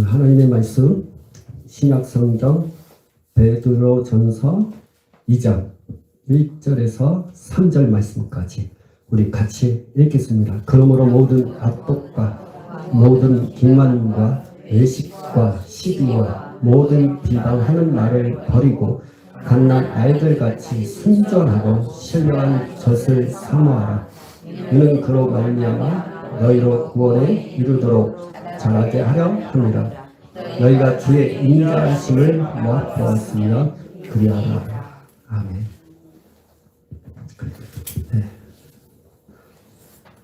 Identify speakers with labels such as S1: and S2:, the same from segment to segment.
S1: 하나님의 말씀 신약성경 베드로전서 2장 1절에서 3절 말씀까지 우리 같이 읽겠습니다. 그러므로 모든 악독과 모든 기만과 외식과 시기와 모든 비방하는 말을 버리고 갓난 아이들같이 순전하고 신령한 젖을 사모하라. 이는 그로 말미암아 너희로 구원에 이르도록 자라게 하려 함이라. 너희가 주의 인자하심을 맛보았으면 그리하라. 아멘. 네.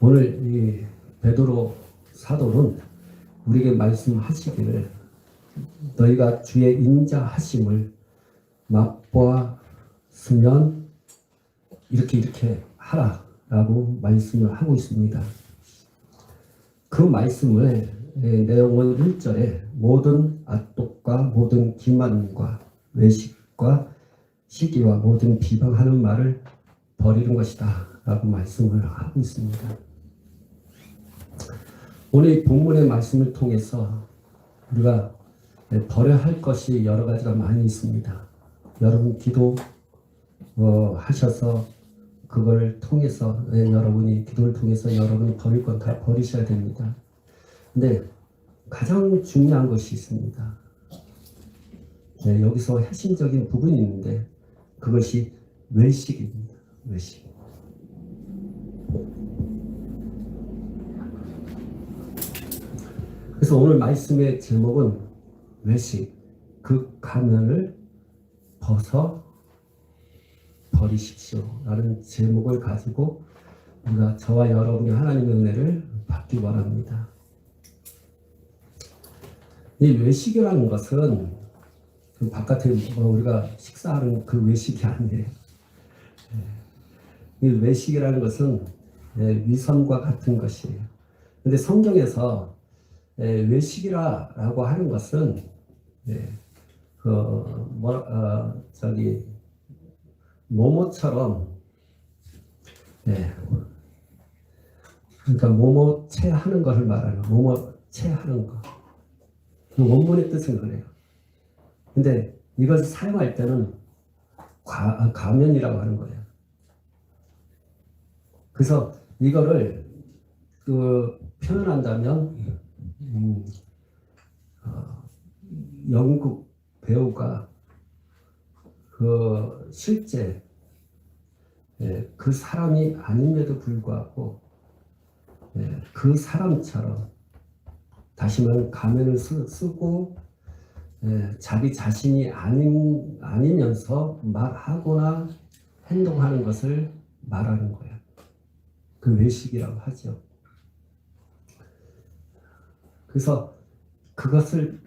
S1: 오늘 이 베드로 사도는 우리에게 말씀하시기를 너희가 주의 인자하심을 맛보았으면 이렇게 하라라고 말씀을 하고 있습니다. 그 말씀을 내용은 1절에 모든 악독과 모든 기만과 외식과 시기와 모든 비방하는 말을 버리는 것이다 라고 말씀을 하고 있습니다. 오늘 본문의 말씀을 통해서 우리가 버려야 할 것이 여러 가지가 많이 있습니다. 여러분 기도 하셔서 그걸 통해서 여러분이 기도를 통해서 여러분이 버릴 건 다 버리셔야 됩니다. 근데 가장 중요한 것이 있습니다. 여기서 핵심적인 부분이 있는데 그것이 외식입니다. 외식. 그래서 오늘 말씀의 제목은 외식, 그 가면을 벗어 버리십시오 라는 제목을 가지고 우리가 저와 여러분이 하나님의 은혜를 받기 원합니다. 이 외식이라는 것은 그 바깥에 우리가 식사하는 그 외식이 아니에요. 이 외식이라는 것은 위선과 같은 것이에요. 근데 성경에서 외식이라고 하는 것은 모모처럼 그러니까 모모체 하는 것을 말하는 모모체 하는 것. 그 원문의 뜻은 그래요. 근데 이것을 사용할 때는 가면이라고 하는 거예요. 그래서 이거를 표현한다면 영국 배우가 실제 그 사람이 아님에도 불구하고 그 사람처럼 다시 말하면 가면을 쓰고 자기 자신이 아니면서 말하거나 행동하는 것을 말하는 거예요. 그 외식이라고 하죠. 그래서 그것을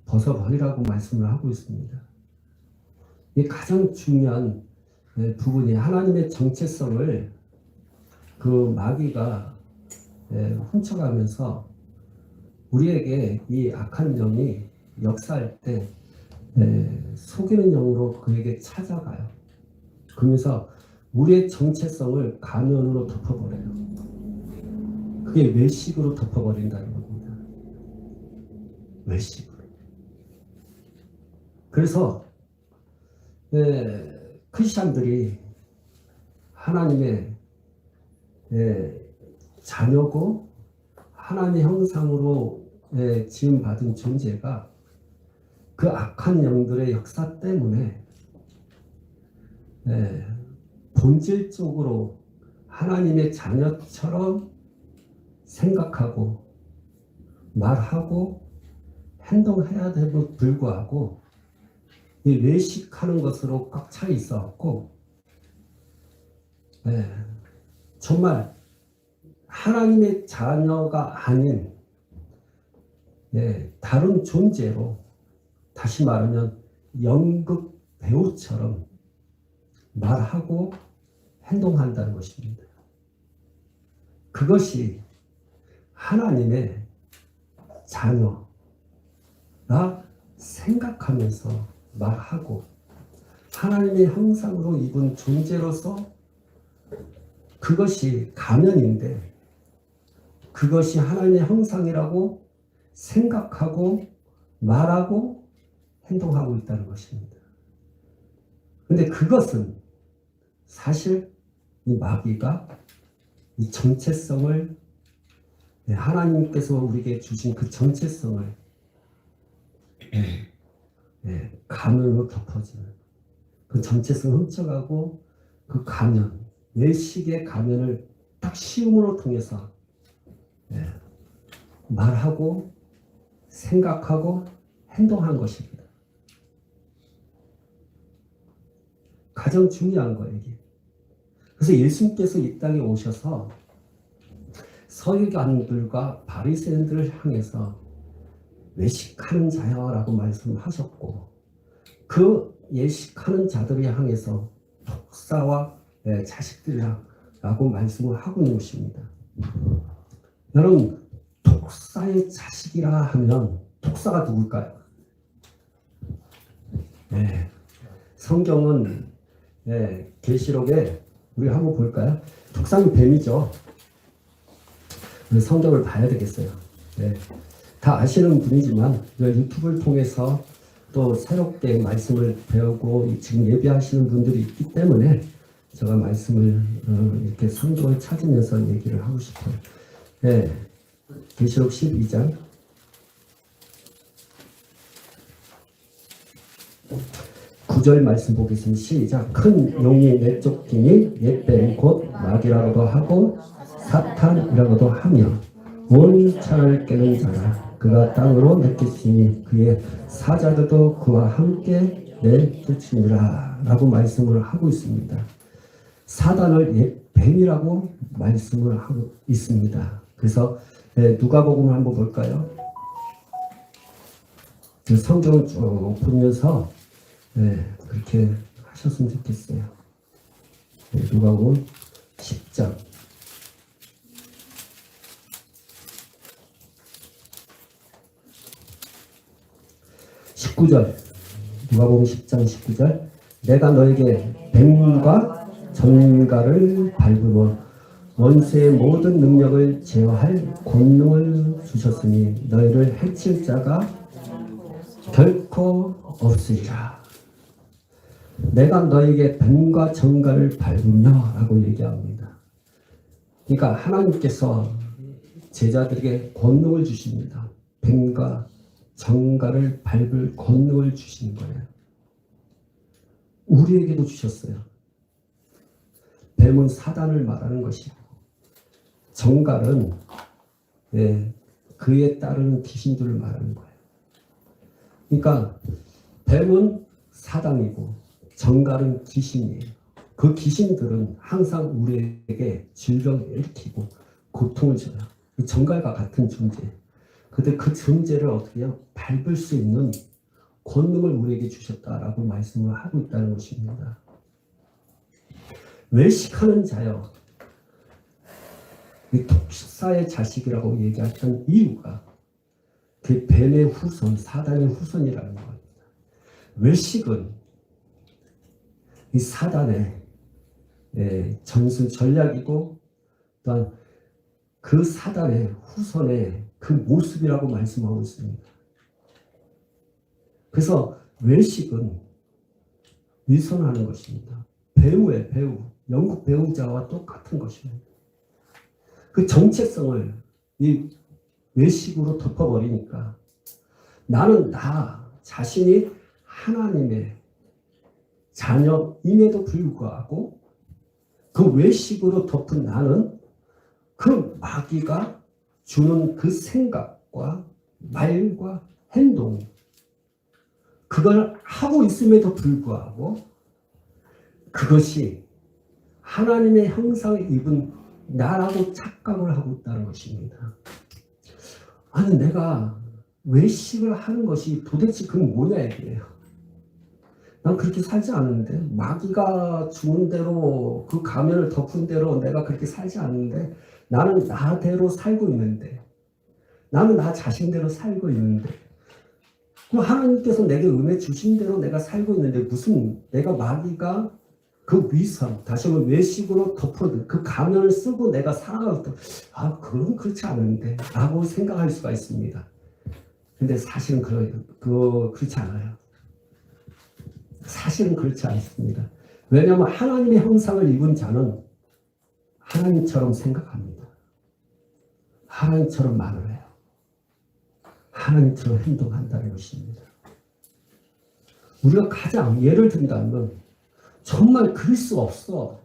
S1: 벗어버리라고 말씀을 하고 있습니다. 이 가장 중요한 부분이 하나님의 정체성을 그 마귀가 훔쳐가면서 우리에게 이 악한 영이 역사할 때 속이는 영으로 그에게 찾아가요. 그러면서 우리의 정체성을 가면으로 덮어버려요. 그게 외식으로 덮어버린다는 겁니다. 외식으로. 그래서 크리스찬들이 하나님의 자녀고 하나님의 형상으로 지음받은 존재가 그 악한 영들의 역사 때문에 본질적으로 하나님의 자녀처럼 생각하고 말하고 행동해야 됨에도 불구하고 이 외식하는 것으로 꽉 차 있어갖고 정말 하나님의 자녀가 아닌 다른 존재로 다시 말하면 연극 배우처럼 말하고 행동한다는 것입니다. 그것이 하나님의 자녀라 생각하면서 말하고 하나님의 형상으로 입은 존재로서 그것이 가면인데 그것이 하나님의 형상이라고 생각하고 말하고 행동하고 있다는 것입니다. 근데 그것은 사실 이 마귀가 이 정체성을, 하나님께서 우리에게 주신 그 정체성을 가면으로 덮어주는, 그 정체성을 훔쳐가고 그 가면, 외식의 가면을 딱 시음으로 통해서 말하고 생각하고 행동한 것입니다. 가장 중요한 거예요, 이게. 그래서 예수님께서 이 땅에 오셔서 서기관들과 바리새인들을 향해서 외식하는 자여라고 말씀하셨고, 그 외식하는 자들을 향해서 독사와 자식들이라고 말씀을 하고 있는 것입니다. 여러분, 독사의 자식이라 하면 독사가 누굴까요? 성경은 계시록에 우리 한번 볼까요? 독사는 뱀이죠. 우리 성경을 봐야 되겠어요. 다 아시는 분이지만 유튜브를 통해서 또 새롭게 말씀을 배우고 지금 예배하시는 분들이 있기 때문에 제가 말씀을 이렇게 성경을 찾으면서 얘기를 하고 싶어요. 계시록 12장 9절 말씀 보겠습니다. 시작. 큰 용이 내쫓기니 옛뱀 곧 마귀라고도 하고 사탄이라고도 하며 원차를 깨는 자라. 그가 땅으로 내쫓으니 그의 사자들도 그와 함께 내쫓으니라 라고 말씀을 하고 있습니다. 사단을 옛뱀이라고 말씀을 하고 있습니다. 그래서 누가복음을 한번 볼까요? 성경을 쭉 보면서 그렇게 하셨으면 좋겠어요. 누가복음 10장 19절, 누가복음 10장 19절, 내가 너에게 뱀과 전갈을 밟으며 원수의 모든 능력을 제어할 권능을 주셨으니 너희를 해칠 자가 결코 없으리라. 내가 너에게 뱀과 전갈을 밟으며 라고 얘기합니다. 그러니까 하나님께서 제자들에게 권능을 주십니다. 뱀과 전갈을 밟을 권능을 주신 거예요. 우리에게도 주셨어요. 뱀은 사단을 말하는 것이고, 전갈은 그에 따르는 귀신들을 말하는 거예요. 그러니까 뱀은 사단이고 전갈은 귀신이에요. 그 귀신들은 항상 우리에게 질병을 일으키고 고통을 줘요. 전갈과 같은 존재. 근데 그 존재를 어떻게 해요? 밟을 수 있는 권능을 우리에게 주셨다라고 말씀을 하고 있다는 것입니다. 외식하는 자여, 이 독사의 자식이라고 얘기했던 이유가 그 뱀의 후손, 사단의 후손이라는 겁니다. 외식은 이 사단의 전술 전략이고, 또한 그 사단의 후손의 그 모습이라고 말씀하고 있습니다. 그래서 외식은 위선하는 것입니다. 배우의 배우, 연극 배우자와 똑같은 것입니다. 그 정체성을 이 외식으로 덮어버리니까 나는 나 자신이 하나님의 자녀임에도 불구하고 그 외식으로 덮은 나는 그 마귀가 주는 그 생각과 말과 행동, 그걸 하고 있음에도 불구하고 그것이 하나님의 형상을 입은 나라고 착각을 하고 있다는 것입니다. 아니, 내가 외식을 하는 것이 도대체 그건 뭐냐 이게요. 난 그렇게 살지 않는데, 마귀가 주는 대로 그 가면을 덮은 대로 내가 그렇게 살지 않는데, 나는 나대로 살고 있는데, 나는 나 자신대로 살고 있는데, 그 하나님께서 내게 은혜 주신 대로 내가 살고 있는데, 무슨 내가 마귀가 그 위선, 다시 한번 외식으로 덮어둔 그 가면을 쓰고 내가 살아가고 있다. 아, 그건 그렇지 않은데 라고 생각할 수가 있습니다. 근데 사실은 그렇지 않아요. 사실은 그렇지 않습니다. 왜냐하면 하나님의 형상을 입은 자는 하나님처럼 생각합니다. 하나님처럼 말을 해요. 하나님처럼 행동한다는 것입니다. 우리가 가장 예를 든다면 정말 그럴 수 없어.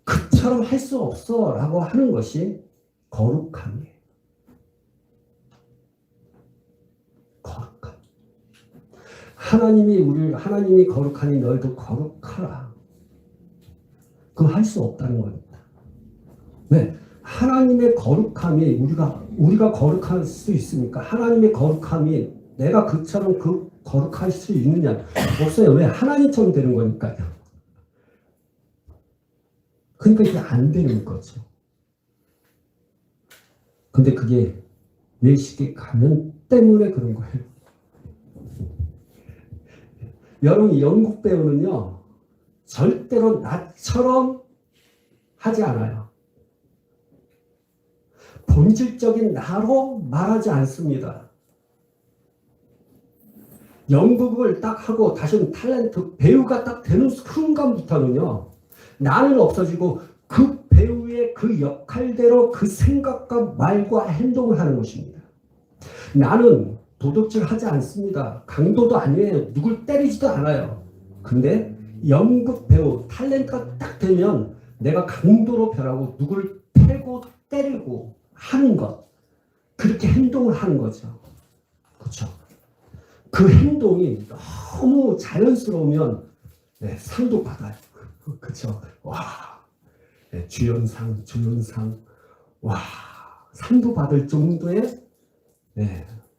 S1: 그처럼 할 수 없어 라고 하는 것이 거룩함이에요. 거룩함. 하나님이 거룩하니 너희도 거룩하라. 그거 할 수 없다는 겁니다. 왜? 하나님의 거룩함이 우리가 거룩할 수 있습니까? 하나님의 거룩함이 내가 그처럼 거룩할 수 있느냐? 없어요. 왜? 하나님처럼 되는 거니까요. 그러니까 이게 안 되는 거죠. 근데 그게 외식의 가면 때문에 그런 거예요. 여러분, 영국 배우는요, 절대로 나처럼 하지 않아요. 본질적인 나로 말하지 않습니다. 연극을 딱 하고 다시는 탤런트 배우가 딱 되는 순간부터는요, 나는 없어지고 그 배우의 그 역할대로 그 생각과 말과 행동을 하는 것입니다. 나는 도둑질 하지 않습니다. 강도도 아니에요. 누굴 때리지도 않아요. 근데 연극 배우 탤런트가 딱 되면 내가 강도로 변하고 누굴 패고 때리고 하는 것, 그렇게 행동을 하는 거죠. 그렇죠? 그 행동이 너무 자연스러우면 상도 받아요. 그렇죠? 와, 주연상, 와, 상도 받을 정도의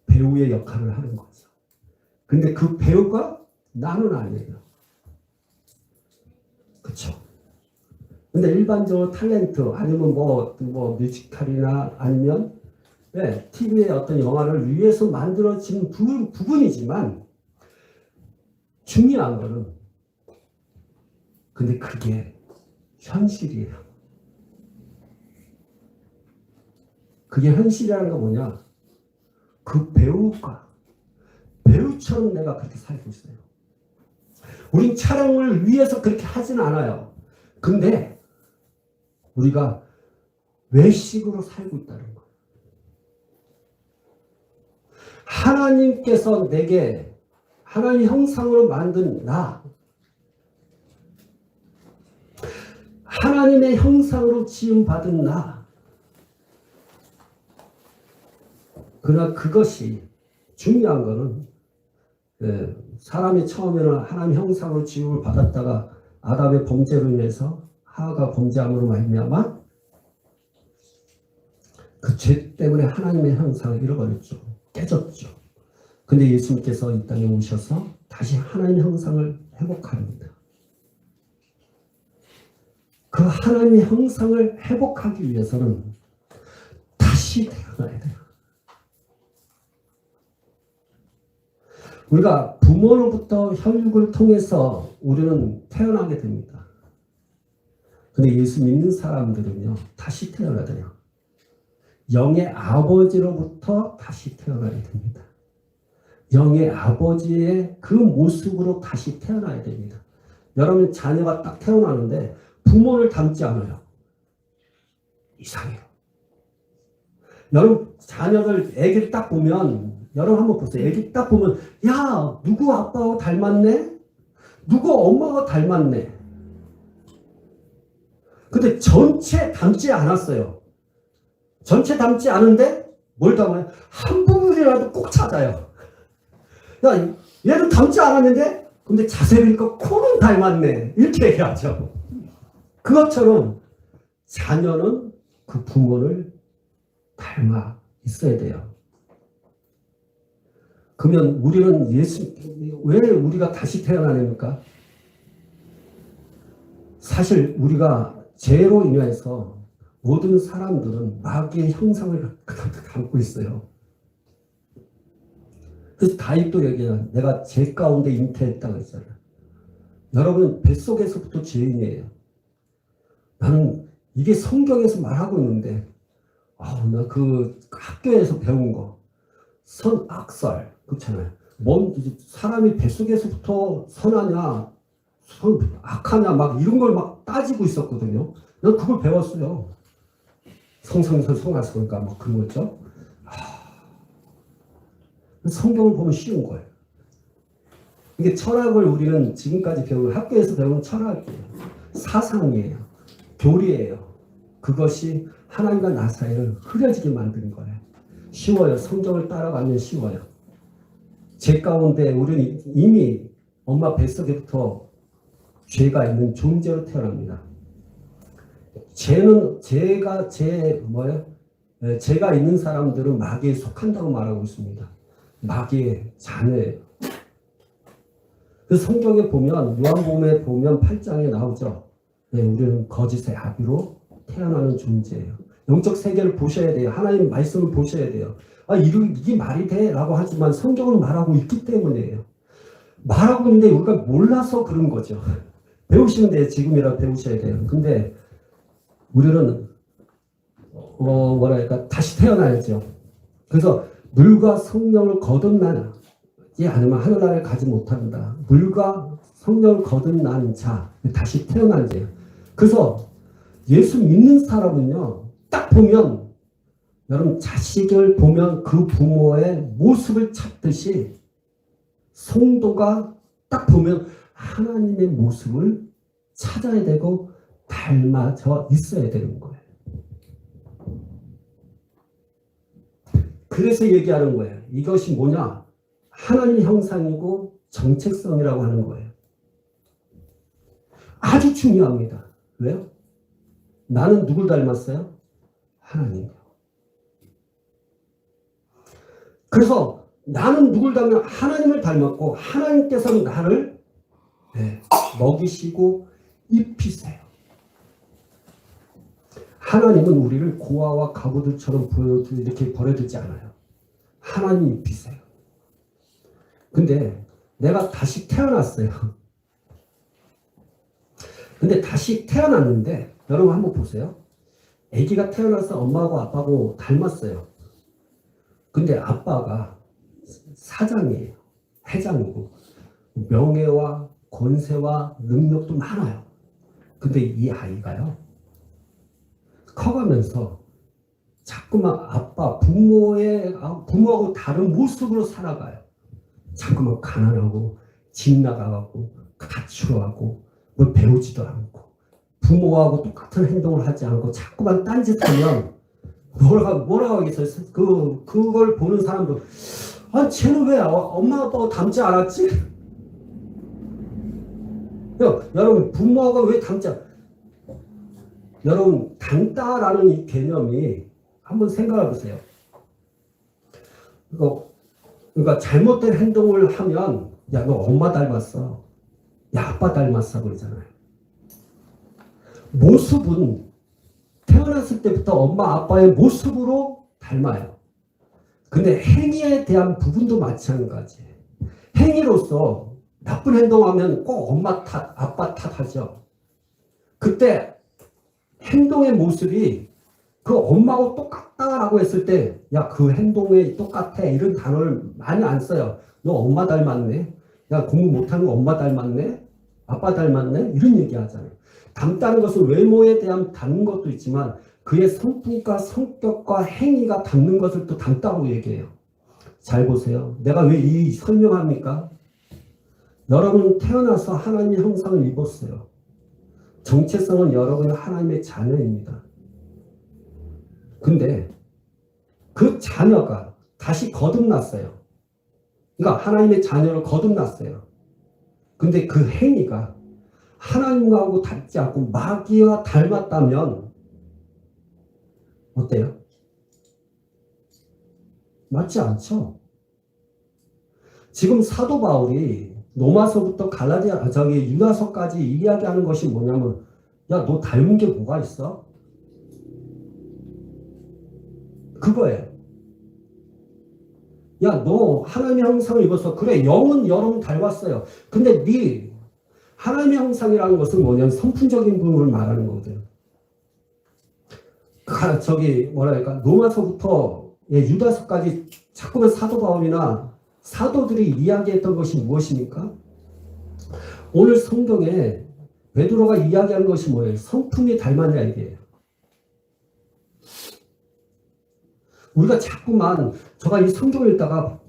S1: 배우의 역할을 하는 거죠. 근데 그 배우가 나는 아니에요. 그렇죠? 근데 일반적으로 탤런트 아니면 뭐 뮤지컬이나 아니면 TV의 어떤 영화를 위해서 만들어진 부분이지만 중요한 거는 근데 그게 현실이에요. 그게 현실이라는 건 뭐냐? 그 배우처럼 내가 그렇게 살고 있어요. 우린 촬영을 위해서 그렇게 하지는 않아요. 근데 우리가 외식으로 살고 있다는 거예요. 하나님께서 내게 하나님 형상으로 만든 나, 하나님의 형상으로 지음받은 나, 그러나 그것이 중요한 거는 사람이 처음에는 하나님 형상으로 지음을 받았다가 아담의 범죄로 인해서 하와가 범죄함으로 말미암아 그 죄 때문에 하나님의 형상을 잃어버렸죠. 깨졌죠. 근데 예수님께서 이 땅에 오셔서 다시 하나님의 형상을 회복합니다. 그 하나님의 형상을 회복하기 위해서는 다시 태어나야 돼요. 우리가 부모로부터 혈육을 통해서 우리는 태어나게 됩니다. 근데 예수 믿는 사람들은요, 다시 태어나야 돼요. 영의 아버지로부터 다시 태어나야 됩니다. 영의 아버지의 그 모습으로 다시 태어나야 됩니다. 여러분, 자녀가 딱 태어나는데 부모를 닮지 않아요. 이상해요. 여러분, 자녀들, 애기를 딱 보면, 여러분 한번 보세요. 애기 딱 보면, 야, 누구 아빠하고 닮았네? 누구 엄마하고 닮았네? 근데 전체 닮지 않았어요. 전체 닮지 않은데 뭘 닮아요? 한 부분이라도 꼭 찾아요. 야, 얘는 닮지 않았는데 근데 자세히 보니까 코는 닮았네. 이렇게 얘기하죠. 그것처럼 자녀는 그 부모를 닮아 있어야 돼요. 그러면 우리는 왜 우리가 다시 태어나니까? 사실 우리가 죄로 인해서 모든 사람들은 마귀의 형상을 갖고 있어요. 그래서 다윗도 얘기해요. 내가 죄 가운데 잉태했다고 했잖아요. 여러분, 뱃속에서부터 죄인이에요. 나는 이게 성경에서 말하고 있는데, 나 그 학교에서 배운 거, 선악설 그렇잖아요. 뭔 사람이 뱃속에서부터 선하냐 악하냐 막 이런 걸 막 따지고 있었거든요. 난 그걸 배웠어요. 성악설 그러니까 뭐 그런 거죠. 성경을 보면 쉬운 거예요. 이게 철학을 우리는 지금까지 배우는 학교에서 배우는 철학이에요. 사상이에요. 교리예요. 그것이 하나님과 나 사이를 흐려지게 만드는 거예요. 쉬워요. 성경을 따라가면 쉬워요. 죄 가운데 우리는 이미 엄마 뱃속에부터 죄가 있는 존재로 태어납니다. 죄가 있는 사람들은 마귀에 속한다고 말하고 있습니다. 마귀의 자녀예요. 그 성경에 보면 요한복음에 보면 8장에 나오죠. 네, 우리는 거짓의 아비로 태어나는 존재예요. 영적 세계를 보셔야 돼요. 하나님 말씀을 보셔야 돼요. 이게 말이 돼? 라고 하지만 성경은 말하고 있기 때문이에요. 말하고 있는데 우리가 몰라서 그런 거죠. 배우시면 돼요. 지금이라도 배우셔야 돼요. 근데 우리는 다시 태어나야죠. 그래서 물과 성령을 거듭나지 않으면 하늘나라에 가지 못한다. 물과 성령을 거듭난 자, 다시 태어난 자예요. 그래서 예수 믿는 사람은요, 딱 보면 여러분 자식을 보면 그 부모의 모습을 찾듯이 성도가 딱 보면 하나님의 모습을 찾아야 되고 닮아져 있어야 되는 거예요. 그래서 얘기하는 거예요. 이것이 뭐냐? 하나님 형상이고 정체성이라고 하는 거예요. 아주 중요합니다. 왜요? 나는 누굴 닮았어요? 하나님. 그래서 나는 누굴 닮았냐? 하나님을 닮았고 하나님께서는 나를 먹이시고 입히세요. 하나님은 우리를 고아와 가부들처럼 이렇게 버려두지 않아요. 하나님 입히세요. 근데 내가 다시 태어났어요. 근데 다시 태어났는데 여러분 한번 보세요. 아기가 태어나서 엄마하고 아빠하고 닮았어요. 근데 아빠가 사장이에요. 회장이고 명예와 권세와 능력도 많아요. 근데 이 아이가요. 커가면서 자꾸만 부모하고 다른 모습으로 살아가요. 자꾸만 가난하고 집 나가고 가출하고 뭘 배우지도 않고 부모하고 똑같은 행동을 하지 않고 자꾸만 딴짓하면 뭐라고 하겠어요? 그걸 보는 사람도 쟤는 왜 엄마 아빠하고 닮지 않았지? 여러분 부모하고 왜 닮지 않 여러분 닮다라는 이 개념이 한번 생각해 보세요. 그러니까 잘못된 행동을 하면 야 너 엄마 닮았어. 야 아빠 닮았어 그러잖아요. 모습은 태어났을 때부터 엄마 아빠의 모습으로 닮아요. 근데 행위에 대한 부분도 마찬가지예요. 행위로서 나쁜 행동하면 꼭 엄마 탓, 아빠 탓하죠. 그때 행동의 모습이 그 엄마하고 똑같다라고 했을 때 야 그 행동에 똑같아 이런 단어를 많이 안 써요. 너 엄마 닮았네. 야 공부 못하는 거 엄마 닮았네. 아빠 닮았네. 이런 얘기 하잖아요. 닮다는 것은 외모에 대한 닮는 것도 있지만 그의 성품과 성격과 행위가 닮는 것을 또 닮다고 얘기해요. 잘 보세요. 내가 왜 이 설명합니까? 여러분 태어나서 하나님의 형상을 입었어요. 정체성은 여러분은 하나님의 자녀입니다. 근데 그 자녀가 다시 거듭났어요. 그러니까 하나님의 자녀를 거듭났어요. 근데 그 행위가 하나님하고 닮지 않고 마귀와 닮았다면 어때요? 맞지 않죠? 지금 사도 바울이 로마서부터 유다서까지 이야기하는 것이 뭐냐면 야, 너 닮은 게 뭐가 있어? 그거예요. 야, 너 하나님의 형상을 입어서 그래, 영은 여러분 닮았어요. 근데 네 하나님의 형상이라는 것은 뭐냐면 성품적인 부분을 말하는 거거든요. 로마서부터 유다서까지 자꾸만 사도 바울이나 사도들이 이야기했던 것이 무엇입니까? 오늘 성경에 베드로가 이야기하는 것이 뭐예요? 성품이 닮았냐 이게요. 우리가 자꾸만 제가 이 성경을 읽다가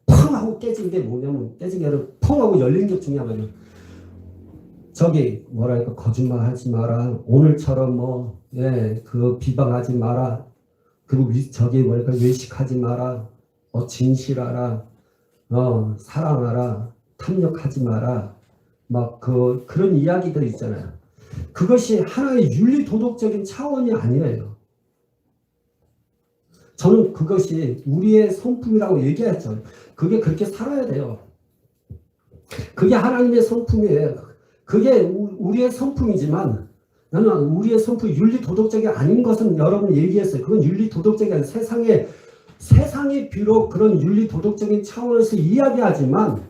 S1: 펑 하고 깨진 게 뭐냐면 깨진 게 아니라 펑 하고 열린 것 중에 하나는 저기 뭐랄까 거짓말하지 마라. 오늘처럼 그 비방하지 마라. 그리고 저기 뭐랄까 외식하지 마라. 진실하라. 사랑하라. 탐욕하지 마라. 막 그런 이야기들 있잖아요. 그것이 하나의 윤리 도덕적인 차원이 아니에요. 저는 그것이 우리의 성품이라고 얘기했죠. 그게 그렇게 살아야 돼요. 그게 하나님의 성품이에요. 그게 우리의 성품이지만 나는 우리의 성품이 윤리 도덕적이 아닌 것은 여러분 얘기했어요. 그건 윤리 도덕적이 아니라 세상이 비록 그런 윤리 도덕적인 차원에서 이야기하지만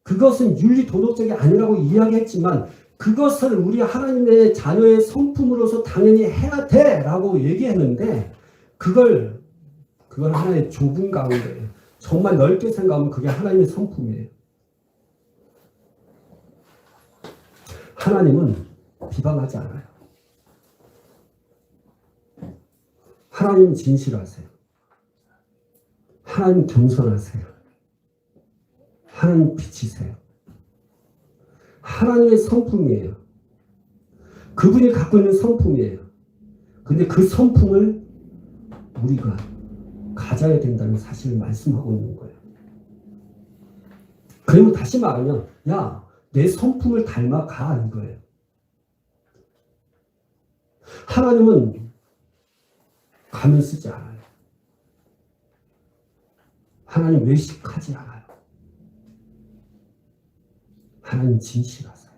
S1: 그것은 윤리 도덕적이 아니라고 이야기했지만 그것을 우리 하나님의 자녀의 성품으로서 당연히 해야 돼라고 얘기했는데 그걸 하나의 좁은 가운데 정말 넓게 생각하면 그게 하나님의 성품이에요. 하나님은 비방하지 않아요. 하나님 진실하세요. 하나님 겸손하세요. 하나님 빛이세요. 하나님의 성품이에요. 그분이 갖고 있는 성품이에요. 근데 그 성품을 우리가 가져야 된다는 사실을 말씀하고 있는 거예요. 그러면 다시 말하면 내 성품을 닮아가 이거예요. 하나님은 가면 쓰지 않아요. 하나님 외식하지 않아요. 하나님 진실하세요.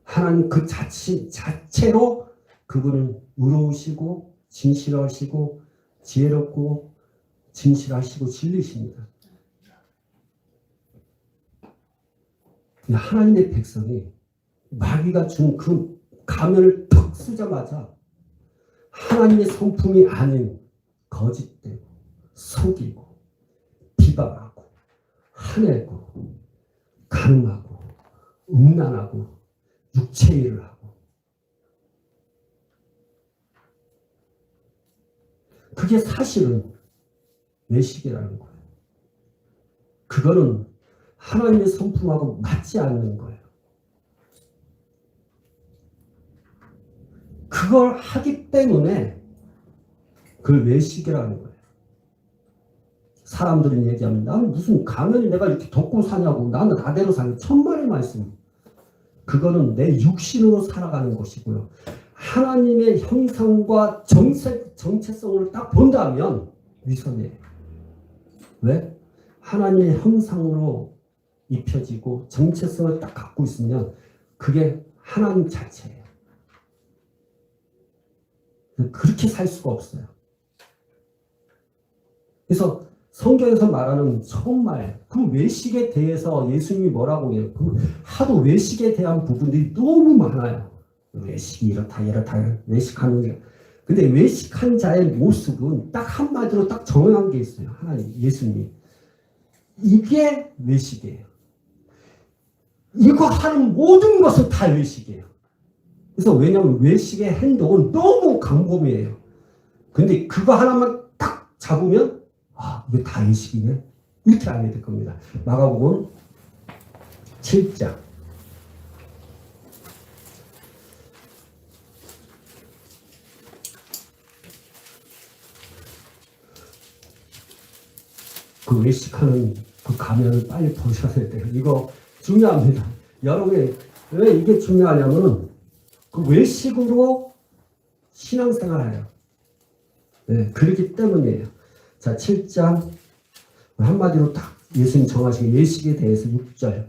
S1: 하나님 그 자체로 그분은 의로우시고 진실하시고 지혜롭고 진실하시고 진리십니다. 하나님의 백성이 마귀가 준 그 가면을 턱 쓰자마자 하나님의 성품이 아닌 거짓되고 속이고 비방하고 화내고 가늠하고 음란하고 육체일을 하고 그게 사실은 외식이라는 거예요. 그거는 하나님의 성품하고 맞지 않는 거예요. 그걸 하기 때문에 그걸 외식이라는 거예요. 사람들은 얘기하면 나는 무슨 가면이 내가 이렇게 덮고 사냐고 나는 나대로 사냐. 천만의 말씀. 그거는 내 육신으로 살아가는 것이고요. 하나님의 형상과 정체성을 딱 본다면 위선이에요. 왜? 하나님의 형상으로 입혀지고 정체성을 딱 갖고 있으면 그게 하나님 자체예요. 그렇게 살 수가 없어요. 그래서 성경에서 말하는 정말 그 외식에 대해서 예수님이 뭐라고 해요? 하도 외식에 대한 부분들이 너무 많아요. 외식이 이렇다 외식하는 게. 근데 외식한 자의 모습은 딱 한마디로 딱 정한 게 있어요. 하나님, 예수님이. 이게 외식이에요. 이거 하는 모든 것은 다 외식이에요. 그래서 왜냐하면 외식의 행동은 너무 강범위해요. 근데 그거 하나만 딱 잡으면 이게 다 외식이네. 이렇게 알게 될 겁니다. 마가복음 7장. 그 외식하는 그 가면을 빨리 보셔야 돼요. 이거 중요합니다. 여러분이 왜 이게 중요하냐면은 그 외식으로 신앙생활해요. 네, 그렇기 때문이에요. 자, 7장 한마디로 딱 예수님 정하신 외식에 대해서 6절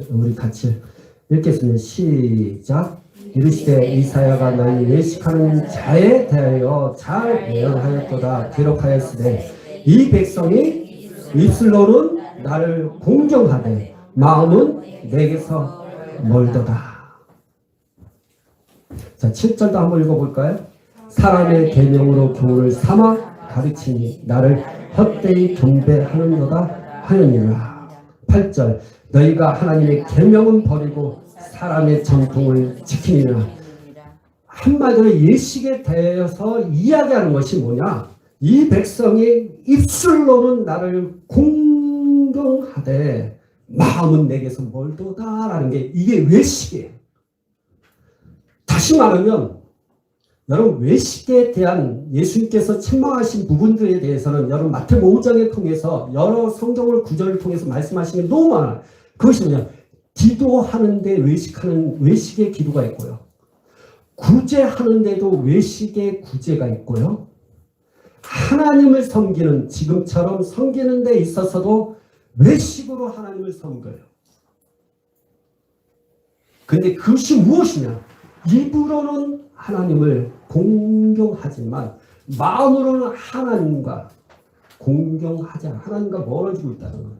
S1: 우리 같이 읽겠습니다. 시작. 이르시되 이사야가 너희 외식하는 자에 대하여 잘 예언하였도다. 기록하였으되 이 백성이 입술로는 나를 공경하되 마음은 내게서 멀도다. 자, 7절도 한번 읽어볼까요? 사람의 계명으로 교훈을 삼아 가르치니 나를 헛되이 경배하는도다 하느니라. 8절 너희가 하나님의 계명은 버리고 사람의 전통을 지키니라. 한마디로 예식에 대해서 이야기하는 것이 뭐냐? 이 백성이 입술로는 나를 공경하되 마음은 내게서 멀도다라는 게 이게 외식이에요. 다시 말하면 여러분 외식에 대한 예수님께서 책망하신 부분들에 대해서는 여러분 마태복음 5장을 통해서 여러 성경을 구절을 통해서 말씀하시는 게 너무 많아요. 그것이 뭐냐? 기도하는데 외식의 기도가 있고요. 구제하는데도 외식의 구제가 있고요. 하나님을 섬기는 지금처럼 섬기는 데 있어서도 외식으로 하나님을 섬겨요. 근데 그것이 무엇이냐? 입으로는 하나님을 공경하지만 마음으로는 하나님과 공경하지 않아. 하나님과 멀어지고 있다는 거예요.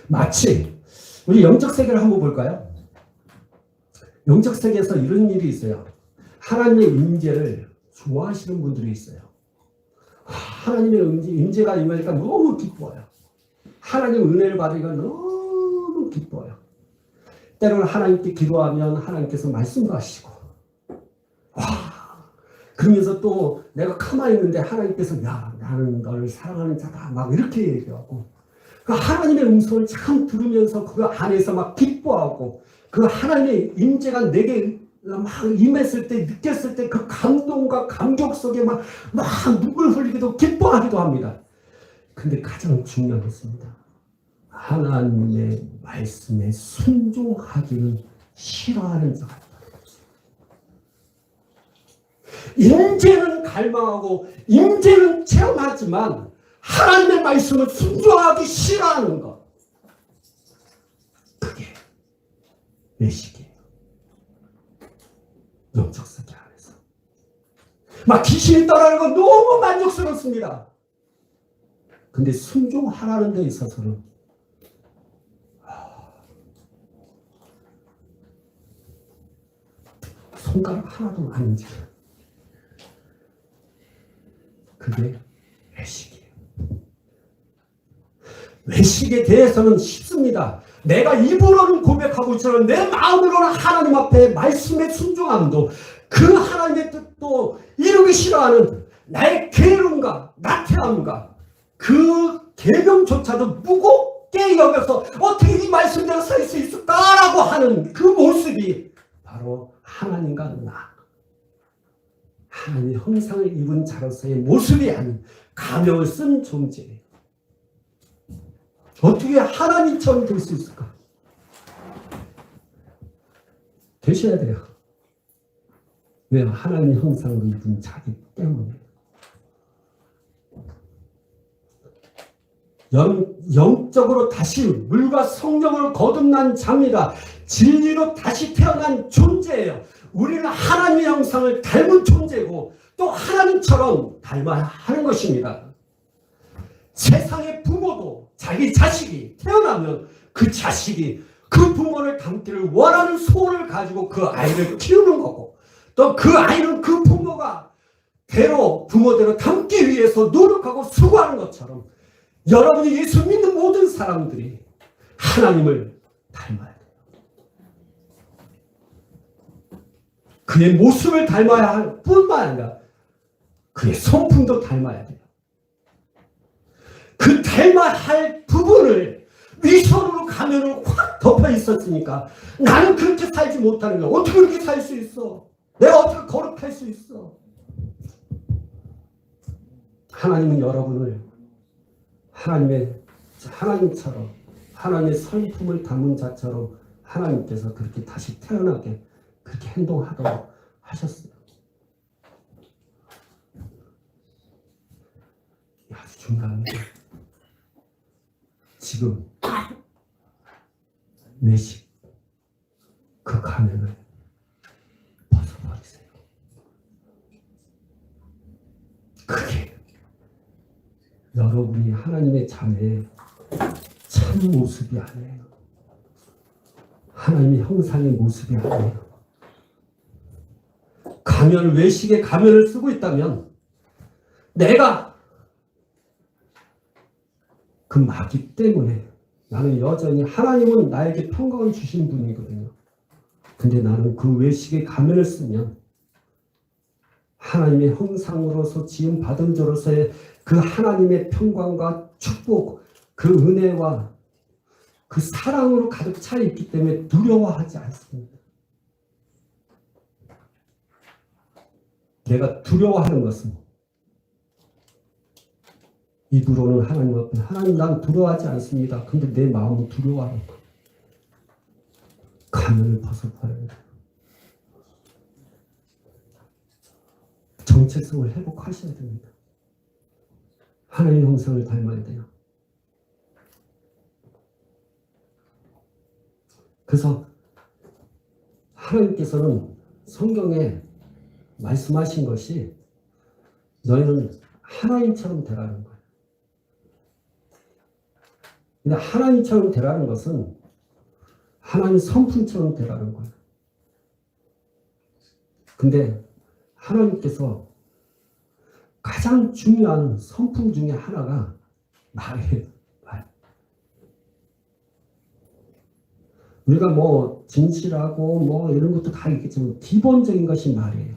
S1: 마치 우리 영적 세계를 한번 볼까요? 영적 세계에서 이런 일이 있어요. 하나님의 임재를 좋아하시는 분들이 있어요. 하나님의 임재가 임하니까 너무 기뻐요. 하나님의 은혜를 받으니까 너무 기뻐요. 때로는 하나님께 기도하면 하나님께서 말씀도 하시고 그러면서 또 내가 가만히 있는데 하나님께서 야 나는 너를 사랑하는 자다 막 이렇게 얘기하고 그 하나님의 음성을 참 들으면서 그 안에서 막 기뻐하고 그 하나님의 임재가 내게 막 임했을 때 느꼈을 때 그 감동과 감격 속에 막 눈물 흘리기도 기뻐하기도 합니다. 근데 가장 중요한 것입니다. 하나님의 말씀에 순종하기를 싫어하는 자가 있다. 임재는 갈망하고 임재는 체험하지만 하나님의 말씀을 순종하기 싫어하는 것. 그게 외식이에요. 영적 세계 안에서. 막 귀신이 떠나는 건 너무 만족스럽습니다. 근데 순종하라는 데 있어서는 손가락 하나도 안 움직여요. 그게 외식이에요. 외식에 대해서는 쉽습니다. 내가 입으로는 고백하고 있지만 내 마음으로는 하나님 앞에 말씀에 순종함도 그 하나님의 뜻도 이루기 싫어하는 나의 게으름과 나태함과 그 계명조차도 무겁게 여겨서 어떻게 이 말씀대로 살 수 있을까라고 하는 그 모습이 바로 하나님과 나 하나님의 형상을 입은 자로서의 모습이 아닌 가명을 쓴 존재예요. 어떻게 하나님처럼 될 수 있을까? 되셔야 돼요. 왜? 하나님의 형상을 입은 자기 때문에. 영적으로 다시 물과 성령을 거듭난 자입니다. 진리로 다시 태어난 존재예요. 우리는 하나님의 형상을 닮은 존재고 또 하나님처럼 닮아야 하는 것입니다. 세상의 부모도 자기 자식이 태어나면 그 자식이 그 부모를 닮기를 원하는 소원을 가지고 그 아이를 키우는 거고 또 그 아이는 그 부모가 부모대로 닮기 위해서 노력하고 수고하는 것처럼 여러분이 예수 믿는 모든 사람들이 하나님을 닮아야 돼요. 그의 모습을 닮아야 할 뿐만 아니라 그의 성품도 닮아야 돼요. 그 닮아야 할 부분을 위선으로 가면을 확 덮어 있었으니까 나는 그렇게 살지 못하는 거야. 어떻게 그렇게 살 수 있어? 내가 어떻게 거룩할 수 있어? 하나님은 여러분을 하나님처럼 하나님의 성품을 담은 자처럼 하나님께서 그렇게 다시 태어나게 그렇게 행동하도록 하셨어요. 아주 중요합니다. 지금 외식 그 가면을 벗어버리세요. 그게 여러분이 하나님의 자매의 참 모습이 아니에요. 하나님의 형상의 모습이 아니에요. 가면을, 외식의 가면을 쓰고 있다면 내가 그 마귀 때문에 나는 여전히 하나님은 나에게 평강을 주신 분이거든요. 근데 나는 그 외식의 가면을 쓰면 하나님의 형상으로서 지음 받은 자로서의 그 하나님의 평강과 축복, 그 은혜와 그 사랑으로 가득 차 있기 때문에 두려워하지 않습니다. 내가 두려워하는 것은 입으로는 하나님 앞에 하나님 난 두려워하지 않습니다. 근데 내 마음은 두려워하는 거예요. 가면을 벗어버려야 돼요. 정체성을 회복하셔야 됩니다. 하나님의 형상을 닮아야 돼요. 그래서 하나님께서는 성경에 말씀하신 것이 너희는 하나님처럼 되라는 거예요. 근데 하나님처럼 되라는 것은 하나님 성품처럼 되라는 거예요. 근데 하나님께서 가장 중요한 성품 중에 하나가 말이에요. 말. 우리가 뭐 진실하고 뭐 이런 것도 다 있겠지만 기본적인 것이 말이에요.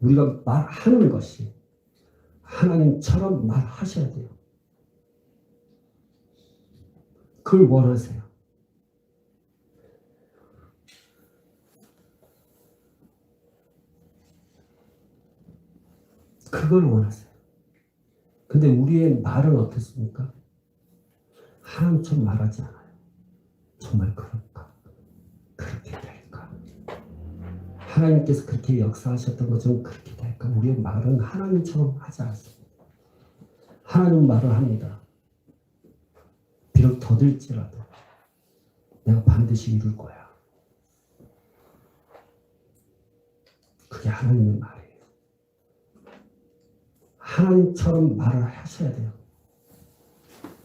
S1: 우리가 말하는 것이 하나님처럼 말하셔야 돼요. 그걸 원하세요. 그걸 원하세요. 근데 우리의 말은 어떻습니까? 하나님처럼 말하지 않아요. 정말 그럴까? 그렇게 될까? 하나님께서 그렇게 역사하셨던 것처럼 그렇게 될까? 우리의 말은 하나님처럼 하지 않습니다. 하나님 말을 합니다. 비록 더딜지라도 내가 반드시 이룰 거야. 그게 하나님의 말이에요. 하나님처럼 말을 하셔야 돼요.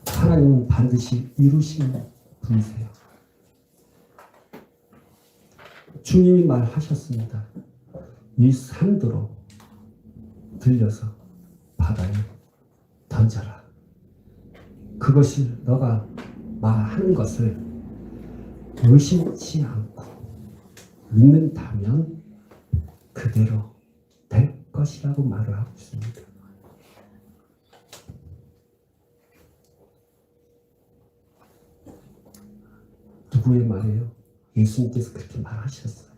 S1: 하나님은 반드시 이루시는 분이세요. 주님이 말하셨습니다. 이 산더러 들려서 바다에 던져라. 그것이 너가 말하는 것을 의심치 않고 믿는다면 그대로 될 것이라고 말을 하고 있습니다. 누구의 말이에요? 예수님께서 그렇게 말하셨어요.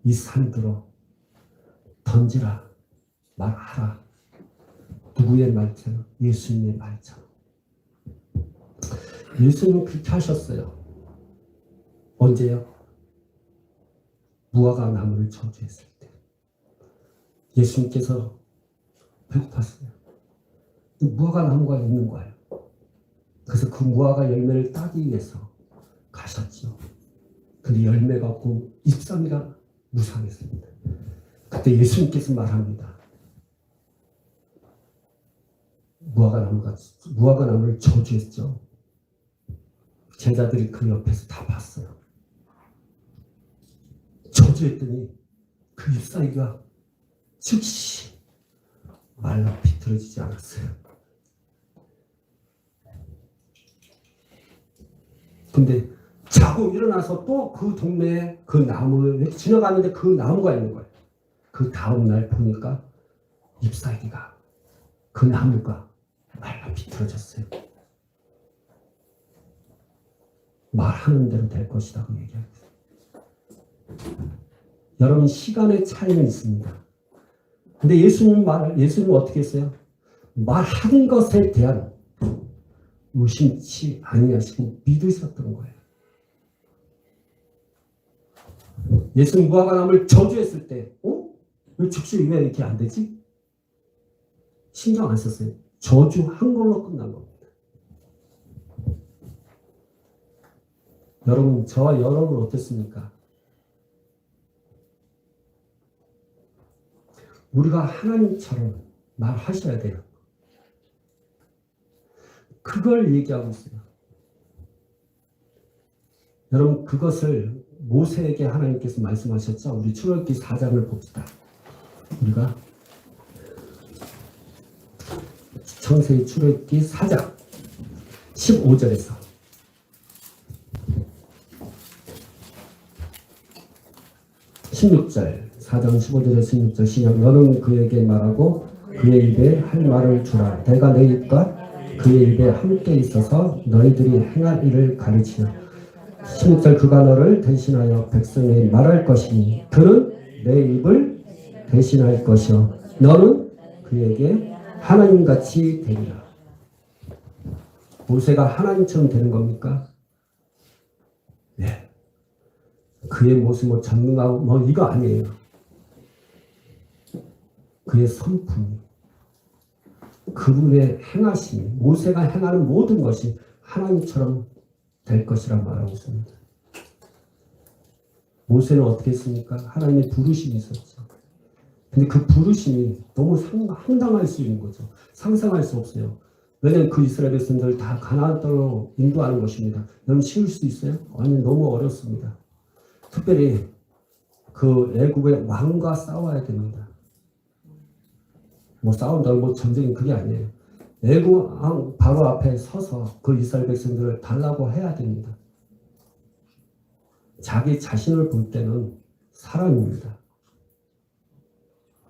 S1: 이 산들어 던지라 말하라. 누구의 말처럼? 예수님의 말처럼. 예수님은 그렇게 하셨어요. 언제요? 무화과 나무를 저주했을 때. 예수님께서 배고팠어요. 무화과 나무가 있는 거예요. 그래서 그 무화과 열매를 따기 위해서 가셨죠. 근데 열매가 없고 잎사귀가 무성했습니다. 그때 예수님께서 말합니다. 무화과 나무를 저주했죠. 제자들이 그 옆에서 다 봤어요. 저주했더니 그 잎사귀가 즉시 말라 비틀어지지 않았어요. 근데 자고 일어나서 또 그 동네에 그 나무를 지나가는데 그 나무가 있는 거예요. 그 다음날 보니까 잎사귀가 그 나무가 말라 비틀어졌어요. 말하는 대로 될 것이라고 얘기합니다. 여러분 시간의 차이는 있습니다. 근데 예수님은 어떻게 했어요? 말한 것에 대한 의심치 아니하시고 믿으셨던 거예요. 예수님 무화과 나무를 저주했을 때, 왜 즉시 왜 이렇게 안 되지? 신경 안 썼어요. 저주한 걸로 끝난 겁니다. 여러분, 저와 여러분 어떻습니까? 우리가 하나님처럼 말하셔야 돼요. 그걸 얘기하고 있어요. 여러분, 그것을 모세에게 하나님께서 말씀하셨죠. 우리 출애굽기 4장을 봅시다. 우리가 창세기 출애굽기 4장 15절에서 16절 4장 15절에서 16절 시작. 너는 그에게 말하고 그의 입에 할 말을 주라. 내가 내 입과 그의 입에 함께 있어서 너희들이 행할 일을 가르치라. 16절 그가 너를 대신하여 백성에게 말할 것이니 그는 내 입을 대신할 것이요 너는 그에게 하나님같이 되리라. 모세가 하나님처럼 되는 겁니까? 네. 그의 모습 뭐 전능하고 뭐 이거 아니에요. 그의 성품이, 그분의 행하심이, 모세가 행하는 모든 것이 하나님처럼 될 것이라 말하고 있습니다. 모세는 어떻게 했습니까? 하나님의 부르심이 있었죠. 근데 그 부르심이 너무 황당할 수 있는 거죠. 상상할 수 없어요. 왜냐하면 그 이스라엘 백성들 다 가나안 땅으로 인도하는 것입니다. 여러분 쉬울 수 있어요? 아니 너무 어렵습니다. 특별히 그 애국의 왕과 싸워야 됩니다. 뭐 싸운다고 뭐 전쟁이 그게 아니에요. 애국 왕 바로 앞에 서서 그 이스라엘 백성들을 달라고 해야 됩니다. 자기 자신을 볼 때는 사람입니다.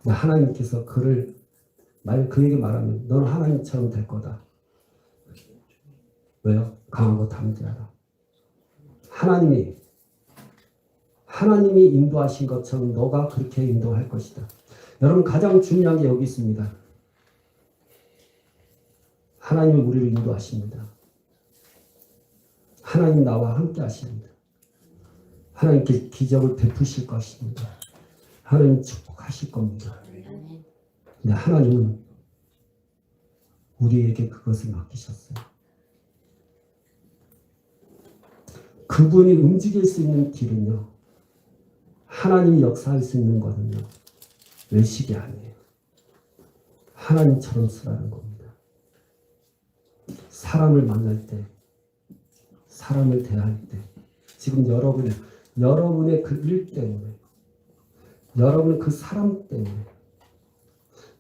S1: 하나님께서 그에게 말하면 너는 하나님처럼 될 거다. 왜요? 강하고 담대하라. 하나님이 인도하신 것처럼 너가 그렇게 인도할 것이다. 여러분 가장 중요한 게 여기 있습니다. 하나님이 우리를 인도하십니다. 하나님 나와 함께 하십니다. 하나님께 기적을 베푸실 것입니다. 하나님 축복하실 겁니다. 근데 하나님은 우리에게 그것을 맡기셨어요. 그분이 움직일 수 있는 길은요. 하나님이 역사할 수 있는 거는요. 외식이 아니에요. 하나님처럼 쓰라는 겁니다. 사람을 만날 때, 사람을 대할 때, 지금 여러분의 그 일 때문에, 여러분의 그 사람 때문에,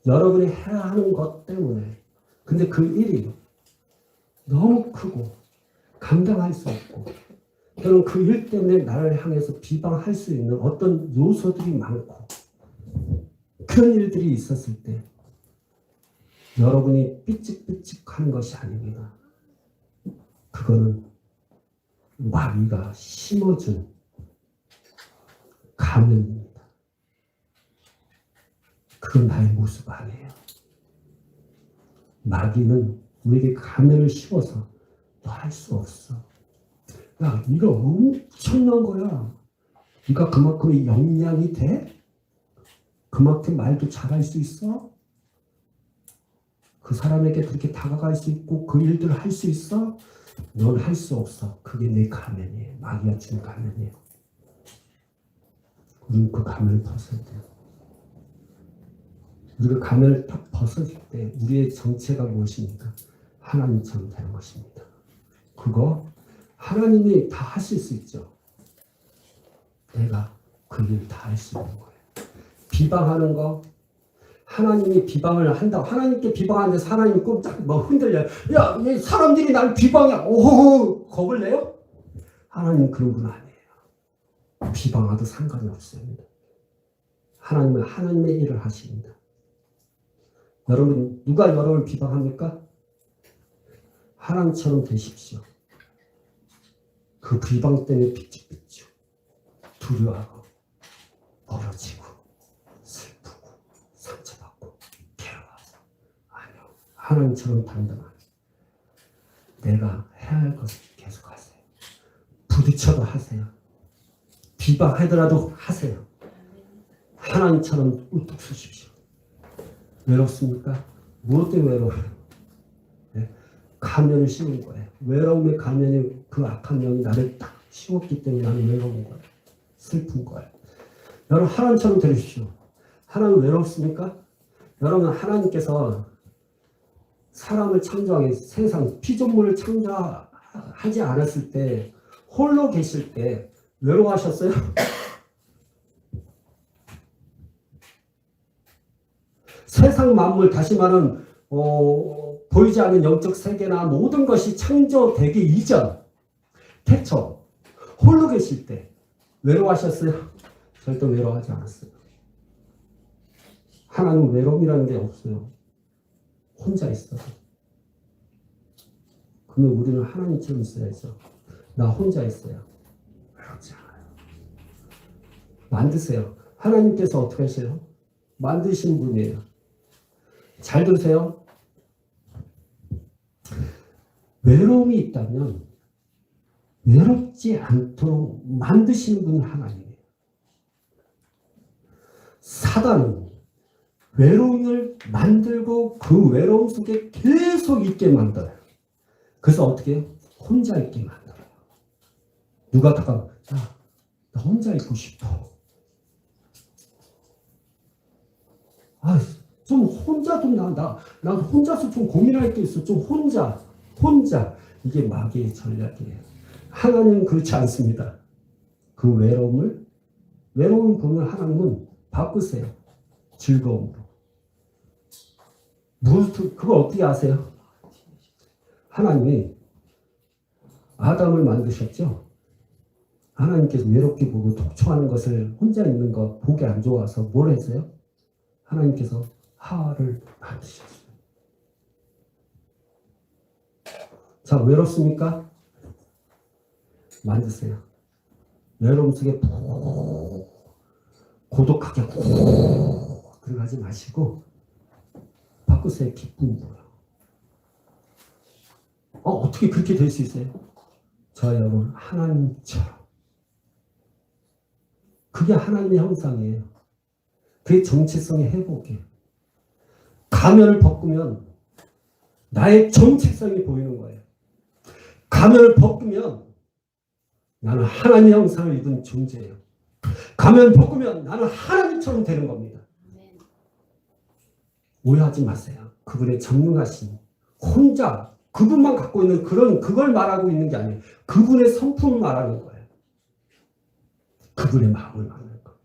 S1: 여러분이 해야 하는 것 때문에, 근데 그 일이 너무 크고 감당할 수 없고, 또는 그 일 때문에 나를 향해서 비방할 수 있는 어떤 요소들이 많고, 그런 일들이 있었을 때, 여러분이 삐찍삐찍하는 것이 아닙니다. 그거는 마귀가 심어준 가면입니다. 그건 나의 모습 아니에요. 마귀는 우리에게 가면을 씌워서 너 할 수 없어. 야, 네가 엄청난 거야. 네가 그만큼의 역량이 돼? 그만큼 말도 잘할 수 있어? 그 사람에게 그렇게 다가갈 수 있고 그 일들을 할 수 있어? 넌 할 수 없어. 그게 내 가면이에요. 마귀가 준 가면이에요. 우리는 그 가면을 벗어야 돼요. 우리가 가면을 딱 벗었을 때 우리의 정체가 무엇입니까? 하나님처럼 되는 것입니다. 그거 하나님이 다 하실 수 있죠. 내가 그 일 다 할 수 있는 거예요. 비방하는 거, 하나님이 비방을 한다고, 하나님께 비방하는데 하나님이 꼼짝 뭐 흔들려요. 야, 이 사람들이 날 비방해. 오, 겁을 내요? 하나님은 그런 분 아니에요. 비방하도 상관이 없습니다. 하나님은 하나님의 일을 하십니다. 여러분, 누가 여러분을 비방합니까? 하나님처럼 되십시오. 그 비방 때문에 삐죽삐죽 두려워하고 멀어지고 슬프고 상처받고 괴로워서 아니요. 하나님처럼 당당하게 내가 해야 할 것을 계속하세요. 부딪혀도 하세요. 비방하더라도 하세요. 하나님처럼 우뚝 서십시오. 외롭습니까? 무엇 때문에 외로워요? 네? 가면을 씌운 거예요. 외로움의 가면이 그 악한 영이 나를 딱 씌웠기 때문에 나는 외로운 거예요. 슬픈 거예요. 여러분 하나님처럼 되십시오. 하나님 외롭습니까? 여러분 하나님께서 사람을 창조하기 세상 피조물을 창조하지 않았을 때 홀로 계실 때 외로워하셨어요? 세상 만물, 다시 말하는 보이지 않는 영적 세계나 모든 것이 창조되기 이전, 태초, 홀로 계실 때 외로워하셨어요? 절대 외로워하지 않았어요. 하나님 외로움이라는 게 없어요. 혼자 있어요. 그러면 우리는 하나님처럼 있어야죠. 나 혼자 있어요. 외롭지 않아요. 만드세요. 하나님께서 어떻게 하세요? 만드신 분이에요. 잘 들으세요. 외로움이 있다면 외롭지 않도록 만드시는 분이 하나님이에요. 사단은 외로움을 만들고 그 외로움 속에 계속 있게 만들어요. 그래서 어떻게 해요? 혼자 있게 만들어요. 누가 다가오면 나 혼자 있고 싶어. 좀 혼자 좀 나 혼자서 좀 고민할 게 있어. 좀 혼자. 이게 마귀의 전략이에요. 하나님은 그렇지 않습니다. 그 외로움 보면 하나님은 바꾸세요. 즐거움으로. 그걸 어떻게 아세요? 하나님이 아담을 만드셨죠? 하나님께서 외롭게 보고 독초하는 것을 혼자 있는 거 보기 안 좋아서 뭘 했어요? 하나님께서 하와를 만드셨어요. 자, 외롭습니까? 만드세요. 외로움 속에 고독하게 들어가지 마시고 바꾸세요. 기쁨으로. 어떻게 그렇게 될 수 있어요? 저 여러분 하나님처럼. 그게 하나님의 형상이에요. 그게 정체성의 회복이에요. 가면을 벗으면 나의 정체성이 보이는 거예요. 가면을 벗으면 나는 하나님의 형상을 입은 존재예요. 가면 벗으면 나는 하나님처럼 되는 겁니다. 오해하지 마세요. 그분의 전능하신 혼자 그분만 갖고 있는 그걸 말하고 있는 게 아니에요. 그분의 성품을 말하는 거예요. 그분의 마음을 말하는 거예요.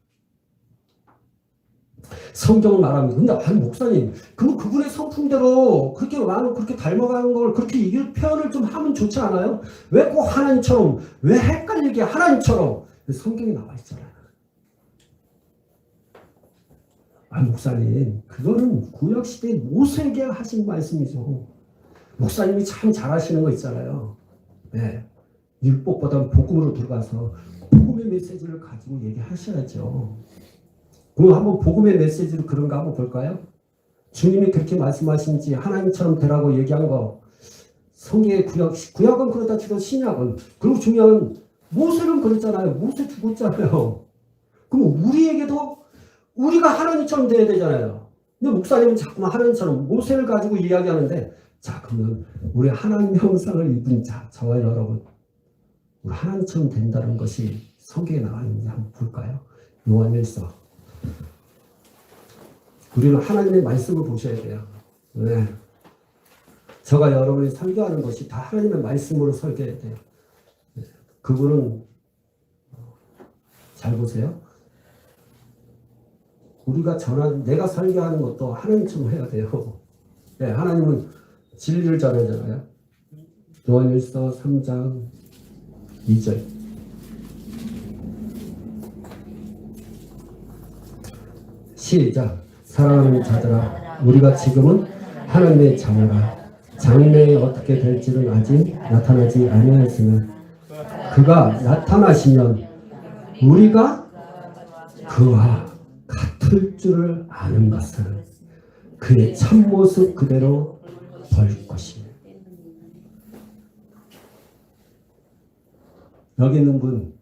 S1: 성경을 말합니다. 근데 목사님, 그분의 성품대로 그렇게 닮아가는 걸 그렇게 표현을 좀 하면 좋지 않아요? 왜 꼭 하나님처럼, 왜 헷갈리게 하나님처럼? 성경에 나와 있잖아요. 목사님, 그거는 구약시대에 모세에게 하신 말씀이죠. 목사님이 참 잘하시는 거 있잖아요. 네. 율법보다 복음으로 들어가서 복음의 메시지를 가지고 얘기하셔야죠. 그럼 한번 복음의 메시지로 그런가 한번 볼까요? 주님이 그렇게 말씀하신지 하나님처럼 되라고 얘기한 거 성경의 구약은 그렇다 치고 신약은 그리고 중요한 모세는 그랬잖아요. 모세 죽었잖아요. 그럼 우리에게도 우리가 하나님처럼 돼야 되잖아요. 근데 목사님은 자꾸만 하나님처럼 모세를 가지고 이야기하는데 자 그러면 우리 하나님 형상을 입은 저와 여러분 우리 하나님처럼 된다는 것이 성경에 나와 있는지 한번 볼까요? 요한일서 우리는 하나님의 말씀을 보셔야 돼요. 네. 저가 여러분이 설교하는 것이 다 하나님의 말씀으로 설교해야 돼요. 네. 그분은 잘 보세요. 우리가 내가 설교하는 것도 하나님처럼 해야 돼요. 네, 하나님은 진리를 전하잖아요. 요한일서 3장 2절. 시작. 사랑하는 자들아, 우리가 지금은 하나님의 자녀라. 장래에 어떻게 될지는 아직 나타나지 아니하였으나 그가 나타나시면 우리가 그와 같을 줄을 아는 것은 그의 참모습 그대로 볼 것이며. 여기 있는 분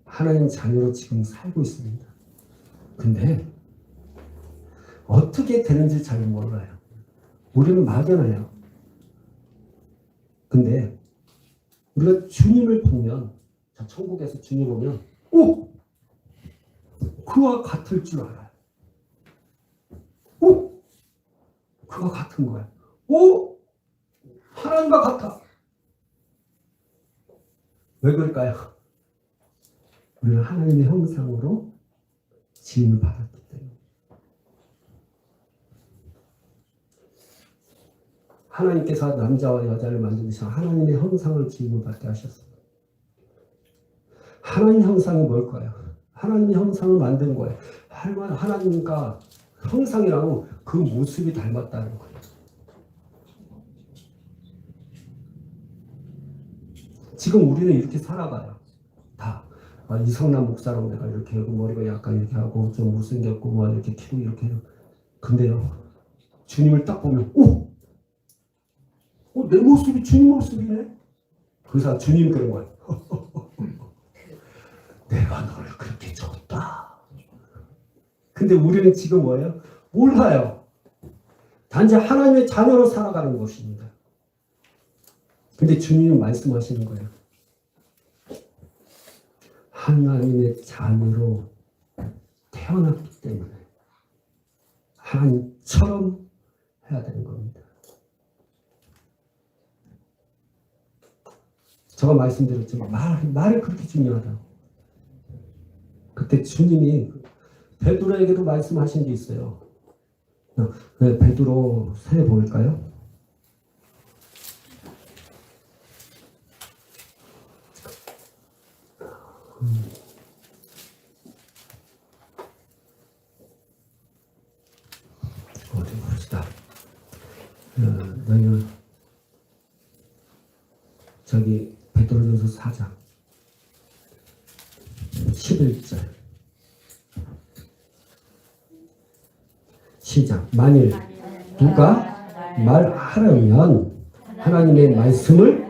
S1: 하나님 자녀로 지금 살고 있습니다. 근데 어떻게 되는지 잘 몰라요. 우리는 막연해요. 근데 우리가 주님을 보면 천국에서 주님 보면 그와 같을 줄 알아요. 그와 같은 거야. 하나님과 같아. 왜 그럴까요? 우리는 하나님의 형상으로 지음을 받았기 때문에. 하나님께서 남자와 여자를 만드셔 하나님의 형상을 지음을 받게 하셨어요. 하나님 형상이 뭘까요? 하나님의 형상을 만든 거예요. 하나님과 형상이라고 그 모습이 닮았다는 거예요. 지금 우리는 이렇게 살아가요. 다. 이성남 목사라고 내가 이렇게 하고 머리가 약간 이렇게 하고 좀 못생겼고 뭐 이렇게 키도 이렇게 해요. 근데요. 주님을 딱 보면 내 모습이 주님 모습이네. 그래서 주님 그런 거예요. 내가 너를 그렇게 줬다. 근데 우리는 지금 뭐예요? 몰라요. 단지 하나님의 자녀로 살아가는 것입니다. 근데 주님은 말씀하시는 거예요. 하나님의 자녀로 태어났기 때문에 하나님처럼 해야 되는 겁니다. 제가 말씀드렸지만 말이 그렇게 중요하다고. 그때 주님이 베드로에게도 말씀하신 게 있어요. 베드로 세 볼까요? 어디 봅시다. 너희는 저기 베드로전서 4장 11절 시작. 만일 누가 말하려면 하나님의 말씀을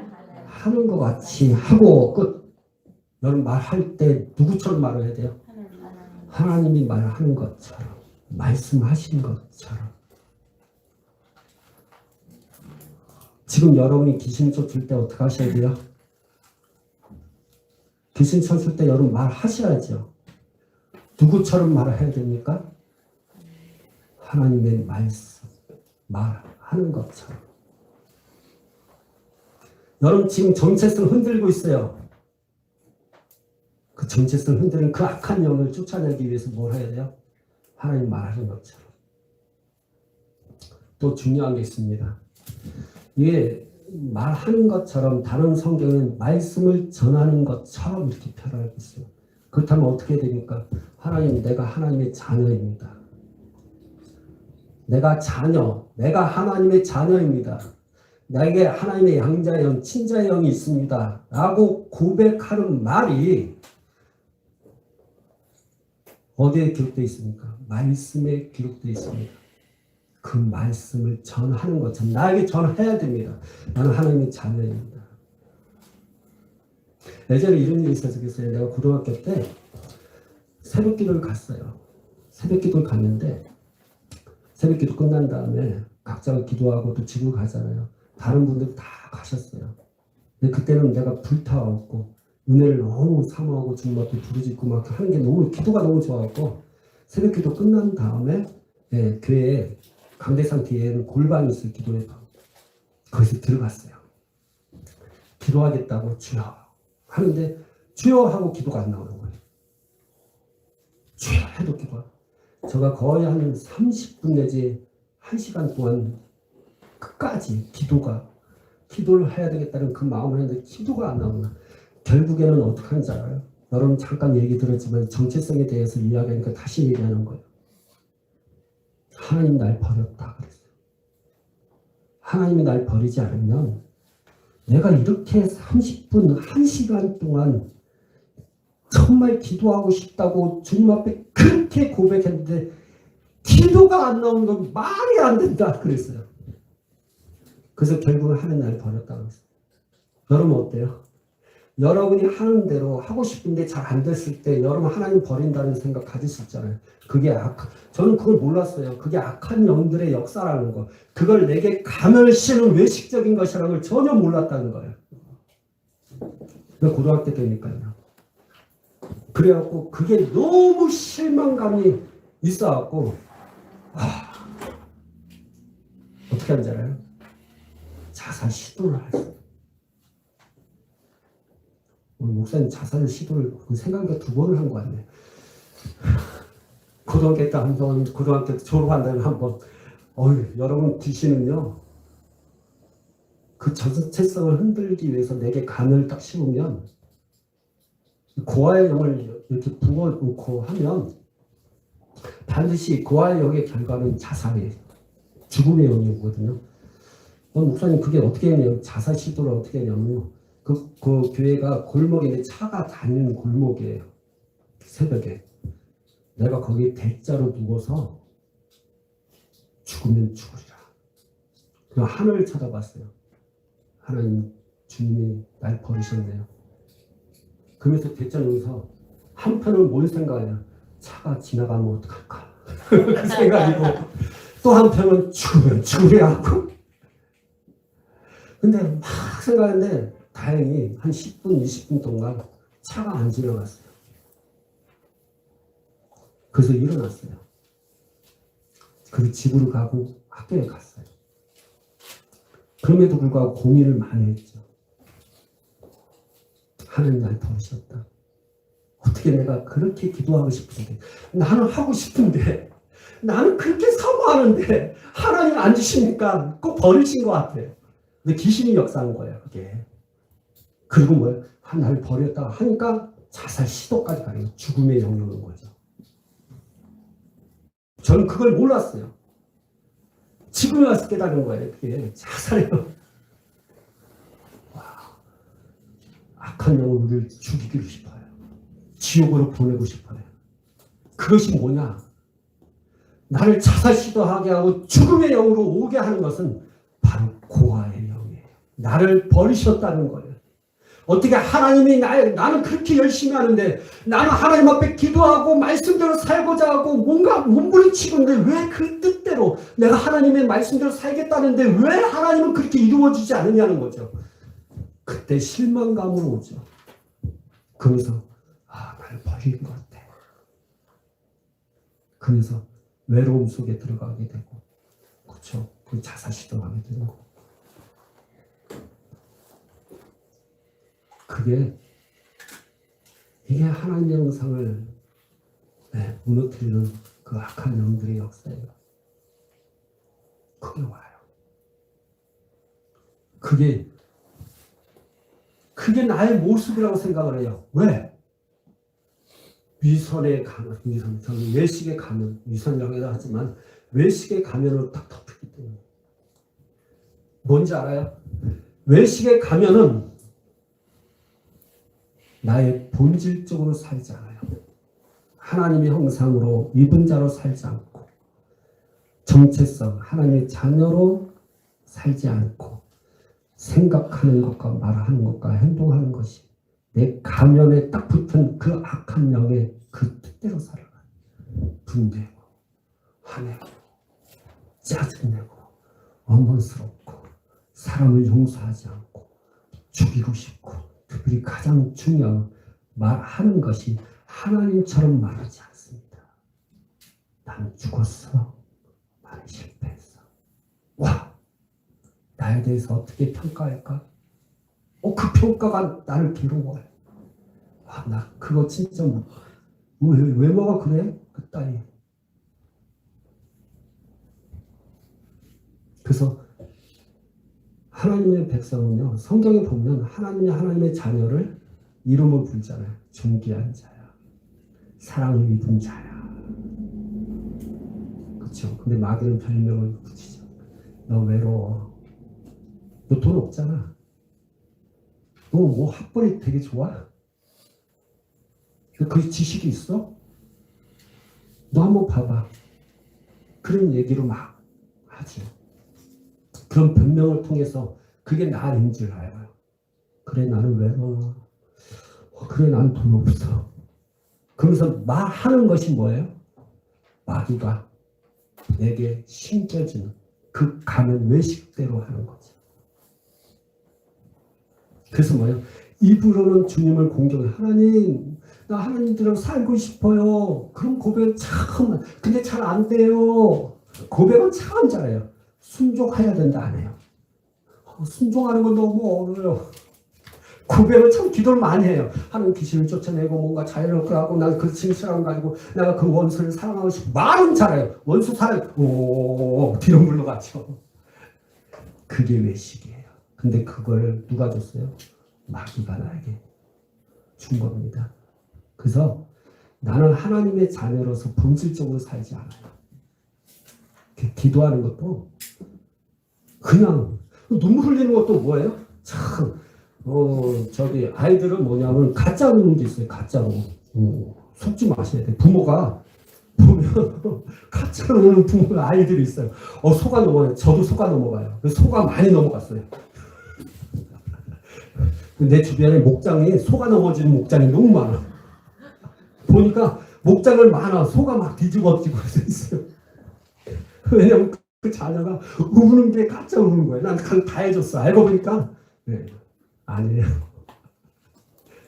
S1: 하는 것 같이 하고 끝. 너는 말할 때 누구처럼 말을 해야 돼요? 하나님이 말하는 것처럼 말씀하신 것처럼. 지금 여러분이 귀신 쫓을 때 어떻게 하셔야 돼요? 귀신 쫓을 때 여러분 말하셔야죠. 누구처럼 말을 해야 됩니까? 하나님의 말씀, 말하는 것처럼. 여러분 지금 정체성 흔들고 있어요. 그 정체성 흔드는 그 악한 영을 쫓아내기 위해서 뭘 해야 돼요? 하나님 말하는 것처럼. 또 중요한 게 있습니다. 이게 말하는 것처럼 다른 성경은 말씀을 전하는 것처럼 이렇게 표현하고 있어요. 그렇다면 어떻게 됩니까? 하나님, 내가 하나님의 자녀입니다. 내가 하나님의 자녀입니다. 나에게 하나님의 양자의 영, 친자의 영이 있습니다. 라고 고백하는 말이 어디에 기록되어 있습니까? 말씀에 기록되어 있습니다. 그 말씀을 전하는 것처럼 나에게 전해야 됩니다. 나는 하나님의 자녀입니다. 예전에 이런 일이 있었어요. 내가 고등학교 때 새벽기도를 갔어요. 새벽기도를 갔는데 새벽기도 끝난 다음에 각자가 기도하고 또 집으로 가잖아요. 다른 분들 다 가셨어요. 근데 그때는 내가 불타왔고 은혜를 너무 사모하고 주님 앞에 부르짖고 막 하는 게 너무 기도가 너무 좋았고 새벽기도 끝난 다음에 교회에 강대상 뒤에는 골방이 있어요. 기도회 방. 거기서 들어갔어요. 기도하겠다고 주여 하는데 주여 하고 기도가 안 나오는 거예요. 주여 해도 기도가. 제가 거의 한 30분 내지 1시간 동안 끝까지 기도를 해야 되겠다는 그 마음을 했는데 기도가 안 나오나. 결국에는 어떻게 하는지 알아요? 여러분 잠깐 얘기 들었지만 정체성에 대해서 이야기하니까 다시 얘기하는 거예요. 하나님 날 버렸다 그랬어요. 하나님이 날 버리지 않으면 내가 이렇게 30분, 1시간 동안 정말 기도하고 싶다고 주님 앞에 그렇게 고백했는데 기도가 안 나오는 건 말이 안 된다 그랬어요. 그래서 결국은 하나님 날 버렸다 그랬어요. 여러분 어때요? 여러분이 하는 대로 하고 싶은데 잘 안 됐을 때 여러분 하나님 버린다는 생각 가질 수 있잖아요. 그게 저는 그걸 몰랐어요. 그게 악한 영들의 역사라는 거. 그걸 내게 가멸시는 외식적인 것이라는 걸 전혀 몰랐다는 거예요. 고등학교 때니까요. 그래갖고 그게 너무 실망감이 있어갖고 어떻게 하는지 알아요? 자살 시도를 했어요. 목사님 자살 시도를 생각보다 2번을 한 거 같네. 고등학교 때 한 번, 고등학교 졸업한 다음에 한 번. 여러분 귀신은요, 그 전체성을 흔들기 위해서 내게 간을 딱 씌우면 고아의 영을 이렇게 부어놓고 하면 반드시 고아의 영의 결과는 자살이에요. 죽음의 영이 오거든요. 목사님 그게 어떻게 했냐면, 자살 시도를 어떻게 했냐면요, 그 교회가 골목인데 차가 다니는 골목이에요. 새벽에 내가 거기 대자로 누워서 죽으면 죽으리라. 그 하늘을 쳐다봤어요. 하나님, 주님이 날 버리셨네요. 그러면서 대자 누워서 한편은 뭔 생각이야? 차가 지나가면 어떡할까? 그 생각이고, 또 한편은 죽으면 죽으려 하고. 근데 막 생각했는데 다행히 한 10분, 20분 동안 차가 안 지나갔어요. 그래서 일어났어요. 그리고 집으로 가고 학교에 갔어요. 그럼에도 불구하고 고민을 많이 했죠. 하나님 날 버리셨다. 어떻게 내가 그렇게 기도하고 싶은데, 나는 하고 싶은데, 나는 그렇게 사모하는데 하나님 안 주시니까 꼭 버리신 것 같아요. 근데 귀신이 역사한 거예요, 그게. 그리고 뭐예요? 날 버렸다 하니까 자살 시도까지 가요. 죽음의 영이 오는 거죠. 저는 그걸 몰랐어요. 지금에 와서 깨달은 거예요. 그게 자살이요. 악한 영을 우리를 죽이기로 싶어요. 지옥으로 보내고 싶어요. 그것이 뭐냐? 나를 자살 시도하게 하고 죽음의 영으로 오게 하는 것은 바로 고아의 영이에요. 나를 버리셨다는 거예요. 어떻게 하나님이 나는 그렇게 열심히 하는데, 나는 하나님 앞에 기도하고 말씀대로 살고자 하고 뭔가 몸부림치고인데 왜 그 뜻대로 내가 하나님의 말씀대로 살겠다는데 왜 하나님은 그렇게 이루어지지 않느냐는 거죠. 그때 실망감으로 오죠. 그러면서 나를 버린 것 같아. 그러면서 외로움 속에 들어가게 되고, 그렇죠. 그 자살 시도하게 되고. 이게 하나님의 형상을 무너뜨리는 그 악한 영들의 역사예요. 그게 와요. 그게 나의 모습이라고 생각을 해요. 왜? 위선에 가면, 저는 외식에 가면, 위선이라고 하지만 외식에 가면으로 딱 덮이기 때문에. 뭔지 알아요? 외식에 가면은 나의 본질적으로 살지 않아요. 하나님의 형상으로 입은 자로 살지 않고, 정체성, 하나님의 자녀로 살지 않고, 생각하는 것과 말하는 것과 행동하는 것이 내 가면에 딱 붙은 그 악한 영의 그 뜻대로 살아가요. 분내고, 화내고, 짜증내고, 원망스럽고, 사람을 용서하지 않고, 죽이고 싶고, 특별히 가장 중요한 말하는 것이 하나님처럼 말하지 않습니다. 나는 죽었어. 나는 실패했어. 와! 나에 대해서 어떻게 평가할까? 그 평가가 나를 괴로워해. 나 그거 진짜 외모가 그래? 그 딸이. 그래서 하나님의 백성은요, 성경에 보면 하나님의 자녀를 이름을 부르잖아요. 존귀한 자야. 사랑을 입은 자야. 그렇죠. 근데 마귀는 별명을 붙이죠. 너 외로워. 너 돈 없잖아. 너 뭐 학벌이 되게 좋아? 그 지식이 있어? 너 한번 봐봐. 그런 얘기로 막 하지. 그런 변명을 통해서 그게 나인 줄 알아요. 그래, 나는 외로워. 그래, 나는 돈 없어. 그러면서 말하는 것이 뭐예요? 마귀가 내게 심겨주는 그 가면 외식대로 하는 거죠. 그래서 뭐예요? 입으로는 주님을 공경해. 하나님, 나 하나님들하고 살고 싶어요. 그런 고백은 참, 근데 잘 안 돼요. 고백은 참 잘해요. 순종해야 된다 안 해요. 순종하는 건 너무 어려워요. 고백은 참 기도를 많이 해요. 하나님 귀신을 쫓아내고 뭔가 자유롭게 하고 난 그 진실함 가지고 내가 그 원수를 사랑하고 싶고 말은 잘해요. 원수 사랑 오 뒤로 물러가죠. 그게 외식이에요. 근데 그걸 누가 줬어요? 마귀가 나에게 준 겁니다. 그래서 나는 하나님의 자녀로서 본질적으로 살지 않아요. 기도하는 것도 그냥 눈물 흘리는 것도 뭐예요? 참 저기 아이들은 뭐냐면 가짜 우는 게 있어요. 가짜로 속지 마셔야 돼. 부모가 보면 가짜로 우는 부모 아이들이 있어요. 속아 넘어요. 저도 속아 넘어가요. 속아 많이 넘어갔어요. 내 주변에 목장이 속아 넘어지는 목장이 너무 많아. 보니까 목장을 많아. 속아 막 뒤집어지고 있어요. 왜냐면 그 자녀가 우는 게 가짜 우는 거예요. 난 다 해줬어. 알고 보니까 네, 아니에요.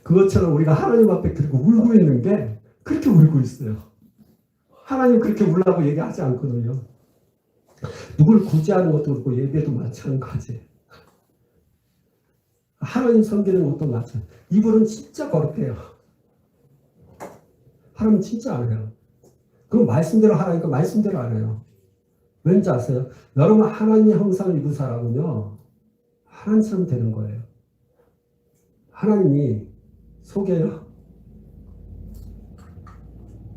S1: 그것처럼 우리가 하나님 앞에 그렇게 울고 있는 게 그렇게 울고 있어요. 하나님 그렇게 울라고 얘기하지 않거든요. 누굴 구제하는 것도 그렇고 예배도 마찬가지예요. 하나님 섬기는 것도 마찬가지예요. 이분은 진짜 거룩해요. 하나님 진짜 안 해요. 그럼 말씀대로 하라니까 말씀대로 안 해요. 왠지 아세요? 여러분 하나님의 형상을 입은 사람은요. 하나님처럼 되는 거예요. 하나님이 속여요.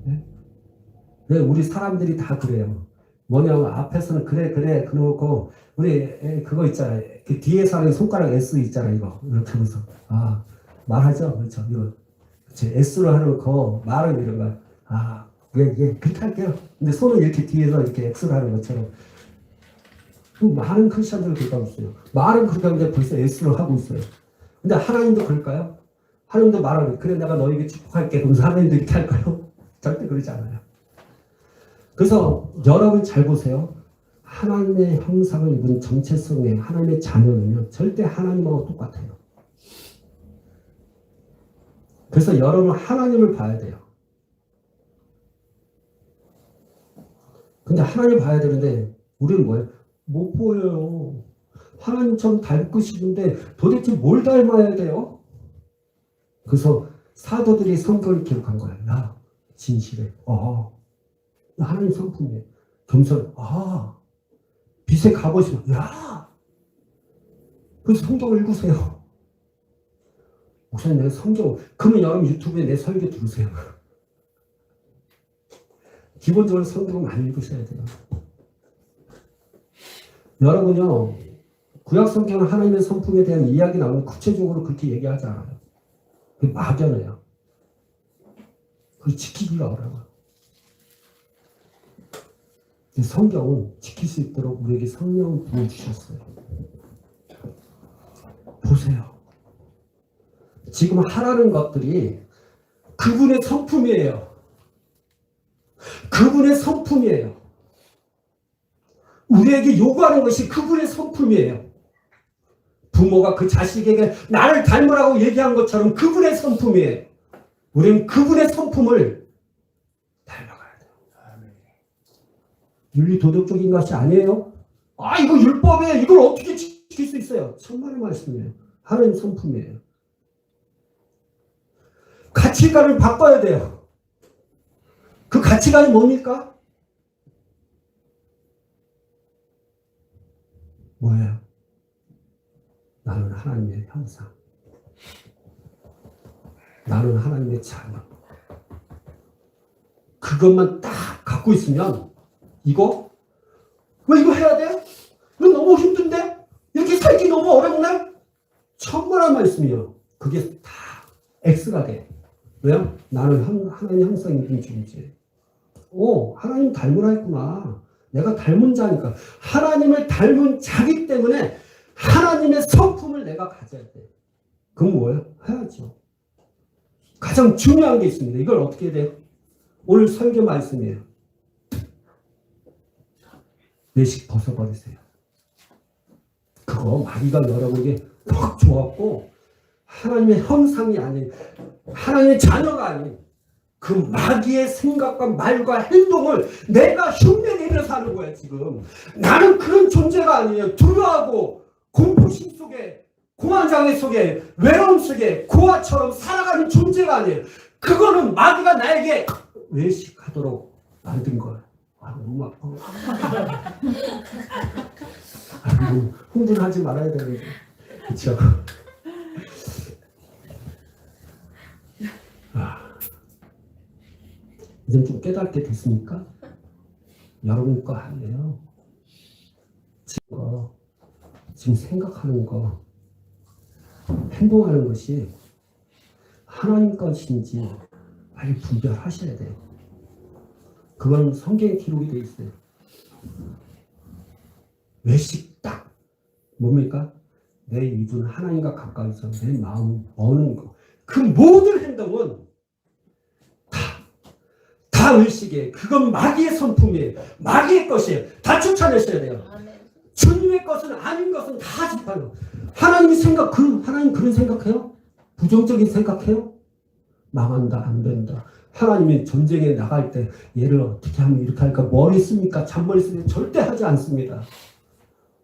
S1: 네? 네, 우리 사람들이 다 그래요. 뭐냐면 앞에서는 그래 그러고 우리 그거 있잖아요. 그 뒤에서 하는 손가락 S 있잖아요. 이거 이렇게 하면서 말하죠. 그렇죠. 이거 S로 하는 거 말은 이런 거. 예, 그렇게 할게요. 근데 손은 이렇게 뒤에서 이렇게 X로 하는 것처럼. 많은 크리스천들은 그렇게 하고 있어요. 말은 그렇게 하는데 벌써 S로 하고 있어요. 근데 하나님도 그럴까요? 하나님도 말하는 그래 내가 너에게 축복할게. 그러면서 하나님도 이렇게 할까요? 절대 그러지 않아요. 그래서 여러분 잘 보세요. 하나님의 형상을 입은 정체성의 하나님의 자녀는요. 절대 하나님하고 똑같아요. 그래서 여러분 하나님을 봐야 돼요. 근데 하나님 봐야 되는데 우리는 뭐예요? 못 보여요. 하나님처럼 닮고 싶은데 도대체 뭘 닮아야 돼요? 그래서 사도들이 성경을 기록한 거예요. 야, 진실해. 하나님 성품이에요. 겸손. 빛의 갑옷이면 야. 그래서 성경을 읽으세요. 목사님 내가 성경 그러면 여러분 유튜브에 내 설교 들으세요. 기본적으로 성경을 많이 읽으셔야 돼요. 여러분요 구약 성경은 하나님의 성품에 대한 이야기 나오면 구체적으로 그렇게 얘기하지 않아요. 그게 막연해요. 그걸 지키기가 어려워요. 성경은 지킬 수 있도록 우리에게 성령을 부어주셨어요. 보세요. 지금 하라는 것들이 그분의 성품이에요. 그분의 성품이에요. 우리에게 요구하는 것이 그분의 성품이에요. 부모가 그 자식에게 나를 닮으라고 얘기한 것처럼 그분의 성품이에요. 우리는 그분의 성품을 닮아가야 돼요. 윤리 도덕적인 것이 아니에요. 이거 율법이에요. 이걸 어떻게 지킬 수 있어요? 천만의 말씀이에요. 하나님 성품이에요. 가치관을 바꿔야 돼요. 그 가치관이 뭡니까? 뭐예요? 나는 하나님의 형상. 나는 하나님의 자녀. 그것만 딱 갖고 있으면 왜 이거 해야 돼? 이거 너무 힘든데? 이렇게 살기 너무 어렵네? 천만한 말씀이요. 그게 다 X가 돼. 왜요? 나는 하나님 형상이 입은 존재. 하나님 닮으라 했구나. 내가 닮은 자니까. 하나님을 닮은 자기 때문에 하나님의 성품을 내가 가져야 돼. 그건 뭐예요? 해야죠. 가장 중요한 게 있습니다. 이걸 어떻게 해야 돼요? 오늘 설교 말씀이에요. 외식 벗어버리세요. 그거 마귀가 여러분에게 퍽 좋았고 하나님의 형상이 아닌 하나님의 자녀가 아닌 그 마귀의 생각과 말과 행동을 내가 흉내내면서 하는 거야 지금. 나는 그런 존재가 아니에요. 두려워하고 공포심 속에 공황장애 속에 외로움 속에 고아처럼 살아가는 존재가 아니에요. 그거는 마귀가 나에게 외식하도록 만든 거예요. 아, 너무 아파. 아이고, 흥분하지 말아야 되는데. 그렇죠? 이제 좀 깨닫게 됐습니까? 여러분 거 아니에요. 지금 생각하는 거, 행동하는 것이 하나님 것인지 빨리 분별하셔야 돼요. 그건 성경에 기록이 되어 있어요. 외식 딱 뭡니까? 내 입은 하나님과 가까이서 내 마음은 머는 거. 그 모든 행동은 다 외식이에요. 그건 마귀의 성품이에요. 마귀의 것이에요. 다 쫓아내셔야 돼요. 주님의 것은 아닌 것은 다 집하는. 하나님이 하나님 그런 생각해요? 부정적인 생각해요? 망한다, 안 된다. 하나님이 전쟁에 나갈 때 얘를 어떻게 하면 이렇게 할까? 머리 씁니까? 잔머리 씁니까? 절대 하지 않습니다.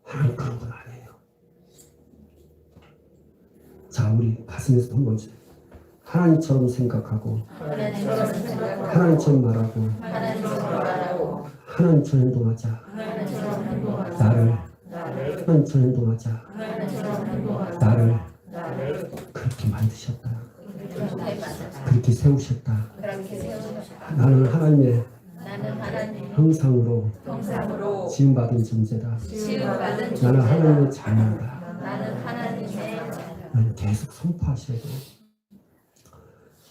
S1: 하나님 그런 건 아니에요. 자, 우리 가슴에서 한 번씩 하나님처럼 생각하고 하나님처럼 말하고 하나님처럼 행동하자. 나를 하나님처럼 행동하자. 나를 그렇게 만드셨다. 그렇게 세우셨다. 나는 하나님의 형상으로 지음받은 존재다. 나는 하나님의 자녀다. 나는 계속 선포하셔야 돼요.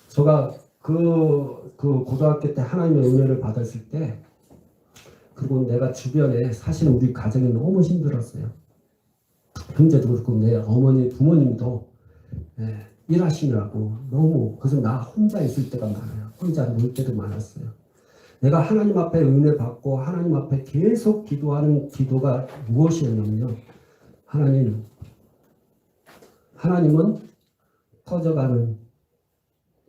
S1: 제가 그 고등학교 때 하나님의 은혜를 받았을 때, 그리고 내가 주변에 사실은 우리 가정이 너무 힘들었어요. 형제도 그렇고 내 어머니 부모님도 일하시느라고 너무, 그래서 나 혼자 있을 때가 많아요. 혼자 놀 때도 많았어요. 내가 하나님 앞에 은혜 받고 하나님 앞에 계속 기도하는 기도가 무엇이었냐면요, 하나님은 퍼져가는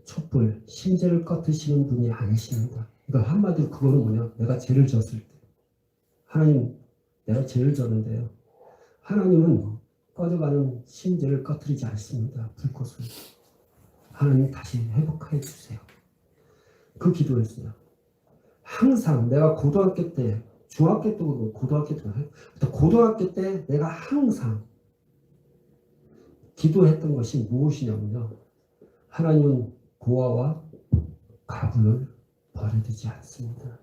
S1: 촛불, 심재를 꺼트시는 분이 아니십니다. 그러니까 한마디로 그거는 뭐냐, 내가 죄를 졌을 때 하나님, 내가 죄를 졌는데요, 하나님은 꺼져가는 심재를 꺼트리지 않습니다. 불꽃을. 하나님 다시 회복해 주세요. 그 기도했어요. 항상 내가 고등학교 때, 중학교 때도 고등학교 때 내가 항상 기도했던 것이 무엇이냐면요, 하나님은 고아와 가부를 버려두지 않습니다.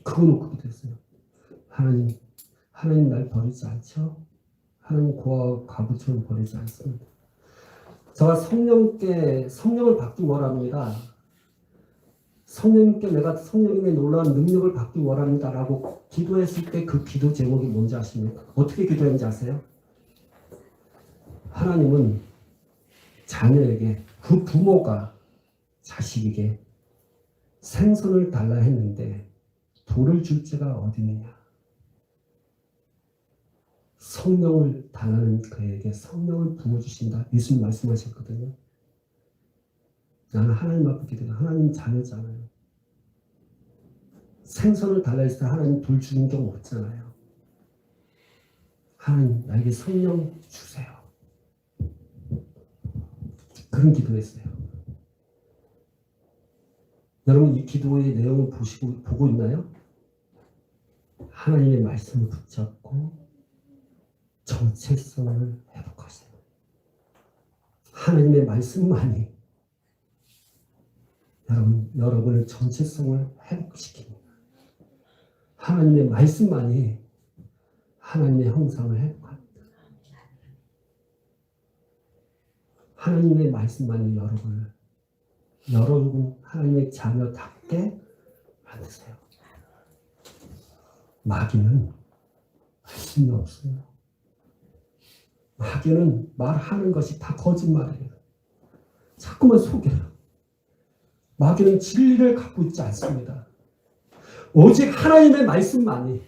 S1: 그거 놓고 기도했어요. 하나님 날 버리지 않죠? 하나님 고아와 가부처럼 버리지 않습니다. 제가 성령을 받기 원합니다. 성령님께 내가 성령님의 놀라운 능력을 받기 원합니다 라고 기도했을 때 그 기도 제목이 뭔지 아십니까? 어떻게 기도했는지 아세요? 하나님은 자녀에게, 그 부모가 자식에게 생선을 달라 했는데 돌을 줄 자가 어디 있느냐. 성령을 달라는 그에게 성령을 부어주신다. 예수님 말씀하셨거든요. 나는 하나님 앞에 기도해요. 하나님 자녀잖아요. 생선을 달라 했을 때 하나님 돌 주는 경우 없잖아요. 하나님 나에게 성령 주세요. 그런 기도했어요. 여러분 이 기도의 내용을 보고 있나요? 하나님의 말씀을 붙잡고 정체성을 회복하세요. 하나님의 말씀만이 여러분의 정체성을 회복시킵니다. 하나님의 말씀만이 하나님의 형상을 회복합니다. 하나님의 말씀만이 여러분 하나님의 자녀답게 만드세요. 마귀는 말씀이 없어요. 마귀는 말하는 것이 다 거짓말이에요. 자꾸만 속여요. 마귀는 진리를 갖고 있지 않습니다. 오직 하나님의 말씀만이,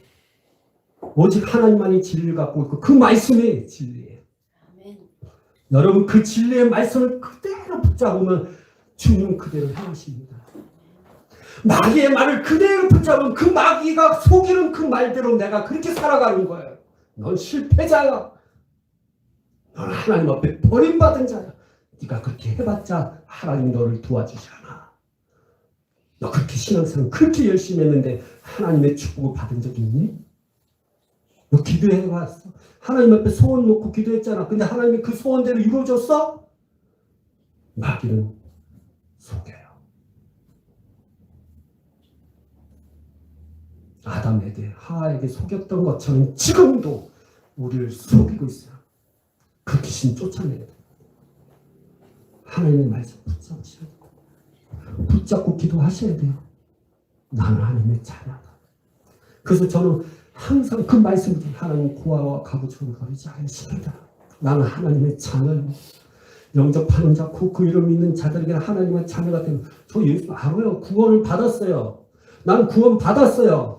S1: 오직 하나님만이 진리를 갖고 있고 그 말씀이 진리예요. 아멘. 여러분 그 진리의 말씀을 그대로 붙잡으면 주님 그대로 행하십니다. 마귀의 말을 그대로 붙잡으면 그 마귀가 속이는 그 말대로 내가 그렇게 살아가는 거예요. 넌 실패자야. 넌 하나님 앞에 버림받은 자야. 네가 그렇게 해봤자 하나님 너를 도와주지 않아. 너 그렇게 신앙생활 그렇게 열심히 했는데 하나님의 축복을 받은 적이 있니? 너 기도해봤어? 하나님 앞에 소원 놓고 기도했잖아. 근데 하나님이 그 소원대로 이루어졌어? 마귀는 속여요. 아담에게 하와에게 속였던 것처럼 지금도 우리를 속이고 있어요. 그 귀신 쫓아내야 돼요. 하나님의 말씀 붙잡으셔야 돼요. 붙잡고 기도하셔야 돼요. 나는 하나님의 자녀다. 그래서 저는 항상 그 말씀을 하나님 고아와 가부처럼 버리지 않으십니다. 나는 하나님의 자녀입니다. 영접하는 자, 그 이름 믿는 자들에게 하나님의 자녀가 되는. 저 예수 알아요. 구원을 받았어요. 난 구원 받았어요.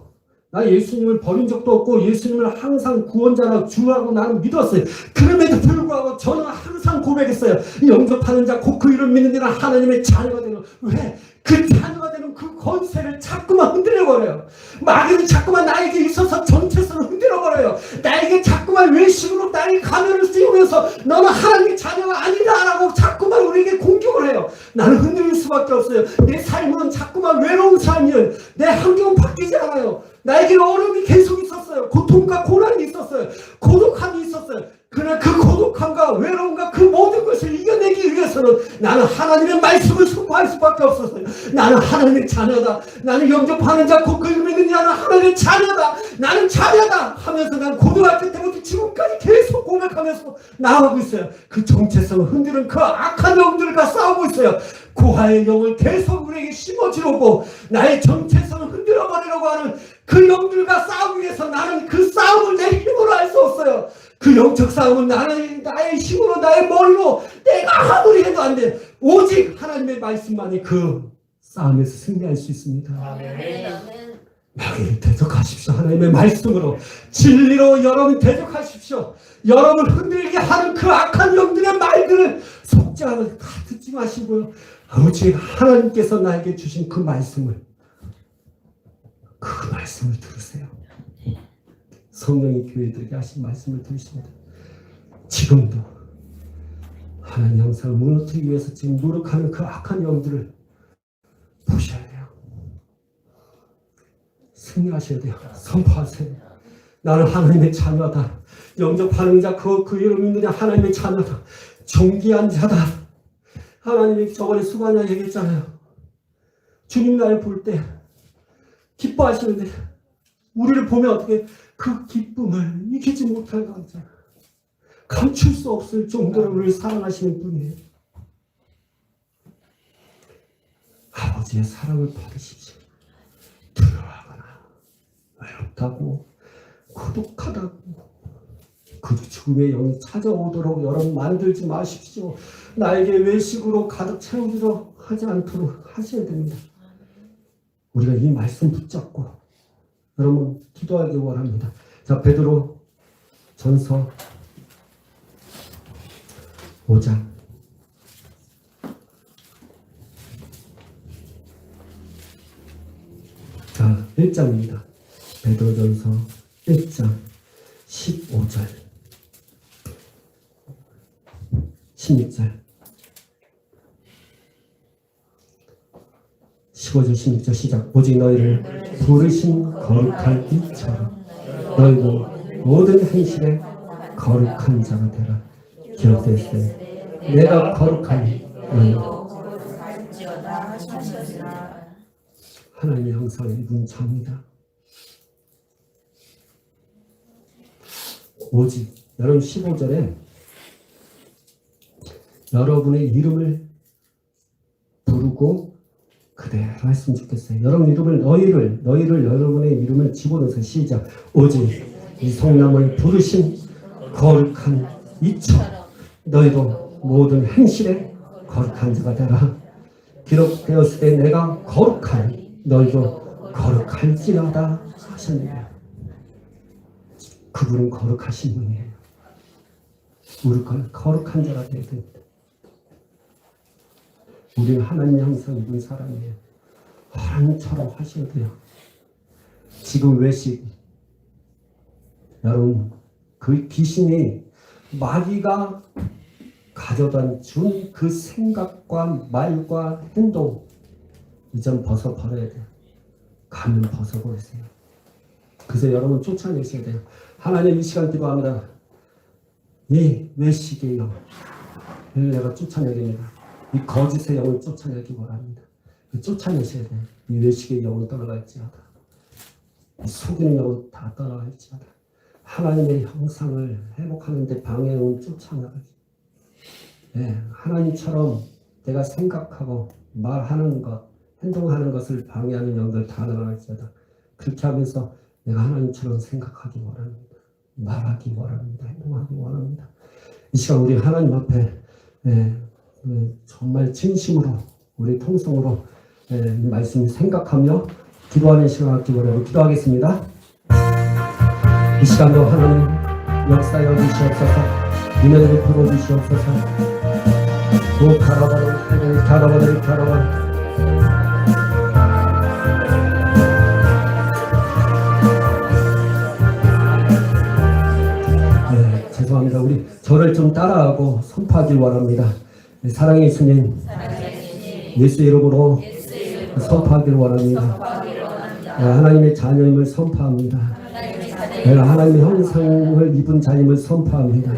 S1: 나 예수님을 버린 적도 없고 예수님을 항상 구원자라 주라고 나는 믿었어요. 그럼에도 불구하고 저는 항상 고백했어요. 영접하는 자, 그 이름 믿는 자는 하나님의 자녀가 되는. 왜? 그 자녀가 되는 그 권세를 자꾸만 흔들어버려요. 마귀는 자꾸만 나에게 있어서 정체성을 흔들어버려요. 나에게 자꾸만 외식으로 나의 가면을 씌우면서 너는 하나님의 자녀가 아니다라고 자꾸만 우리에게 공격을 해요. 나는 흔들릴 수밖에 없어요. 내 삶은 자꾸만 외로운 삶이에요. 내 환경은 바뀌지 않아요. 나에게 어려움이 계속 있었어요. 고통과 고난이 있었어요. 고독함이 있었어요. 그러나 그 고독함과 외로움과 그 모든 것을 이겨내기 위해서는 나는 하나님의 말씀을 선포할 수밖에 없었어요. 나는 하나님의 자녀다. 나는 영접하는 자, 그 이름 믿는 자는 하나님의 자녀다. 나는 자녀다 하면서 난 고등학교 때부터 지금까지 계속 고백하면서 나아가고 있어요. 그 정체성을 흔드는 그 악한 영들과 싸우고 있어요. 고아의 영을 계속 우리에게 심어주려고 나의 정체성을 흔들어버리려고 하는 그 영들과 싸우기 위해서 나는 그 싸움을 내 힘으로 할 수 없어요. 그 영적 싸움은 나의 힘으로 나의 머리로 내가 아무리 해도 안 돼. 오직 하나님의 말씀만이 그 싸움에서 승리할 수 있습니다. 아멘. 마귀를 대적하십시오. 하나님의 말씀으로 진리로 여러분 대적하십시오. 여러분을 흔들게 하는 그 악한 영들의 말들을 속지 않아 다 듣지 마시고요. 오직 하나님께서 나에게 주신 그 말씀을 들으세요. 성령이 교회들에게 하신 말씀을 들으십니다. 지금도 하나님 형상을 무너뜨리기 위해서 지금 노력하는 그 악한 영들을 보셔야 돼요. 승리하셔야 돼요. 선포하세요. 나는 하나님의 자녀다. 영접하는 자, 그 이름 믿는 자 하나님의 자녀다. 존귀한 자다. 하나님이 저번에 수관자 얘기했잖아요. 주님 나를 볼 때 기뻐하시는데 우리를 보면 어떻게 그 기쁨을 이기지 못할 감정, 감출 수 없을 정도로 우리를 사랑하시는 분이에요. 아버지의 사랑을 받으십시오. 두려워하거나 외롭다고 고독하다고 그 죽음의 영이 찾아오도록 여러분 만들지 마십시오. 나에게 외식으로 가득 채우도록 하지 않도록 하셔야 됩니다. 우리가 이 말씀 붙잡고 여러분 기도하기 원합니다. 자, 베드로 전서 5장 자, 1장입니다. 베드로 전서 1장 15절 16절 15절 16절 시작. 오직 너희를 부르신 거룩한 이처럼 너희도 모든 행실에 거룩한 자가 되라. 기록되었으되 내가 거룩하니 너희도 하나님의 형상을 입은 자입니다. 오직 여러분 15절에 여러분의 이름을 부르고 그대로 했으면 좋겠어요. 여러분 이름을 너희를 여러분의 이름을 집어넣어서 시작. 오직 이 성남을 부르신 거룩한 이처럼 너희도 모든 행실에 거룩한 자가 되라. 기록되었을 때 내가 거룩하니 너희도 거룩할지어다 하셨느니라. 그분은 거룩하신 분이에요. 우리가 거룩한 자가 되어야 됩니다. 우리는 하나님 형상 입은 사람이에요. 하나님처럼 하셔야 돼요. 지금 외식 여러분 그 귀신이 마귀가 가져다 준 그 생각과 말과 행동 이전 벗어버려야 돼요. 가면 벗어버리세요. 그래서 여러분 쫓아내셔야 돼요. 하나님 이 시간 기도합니다. 이 외식의 영 내가 쫓아내겠습니다. 이 거짓의 영을 쫓아내기 원합니다. 쫓아내셔야 돼요. 이 외식의 영을 떠나갈지어다. 이 속이는 영을 다 떠나갈지어다. 하나님의 형상을 회복하는 데 방해는 쫓아나가지. 네, 하나님처럼 내가 생각하고 말하는 것, 행동하는 것을 방해하는 영들 다 나갈지어다. 그렇게 하면서 내가 하나님처럼 생각하기 원합니다. 말하기 원합니다. 행동하기 원합니다. 이 시간 우리 하나님 앞에 정말 진심으로 우리 통성으로 이 말씀 생각하며 기도하는 시간 갖기 원하고 기도하겠습니다. 이 시간도 하나님 역사여 주시옵소서. 은혜를 풀어 주시옵소서. 가라바를 죄송합니다. 우리 저를 좀 따라하고 선포하길 원합니다. 사랑의 예수님, 예수 이름으로 선포하길 원합니다. 하나님의 자녀임을 선포합니다. 하나님의 형상을 입은 자임을 선포합니다.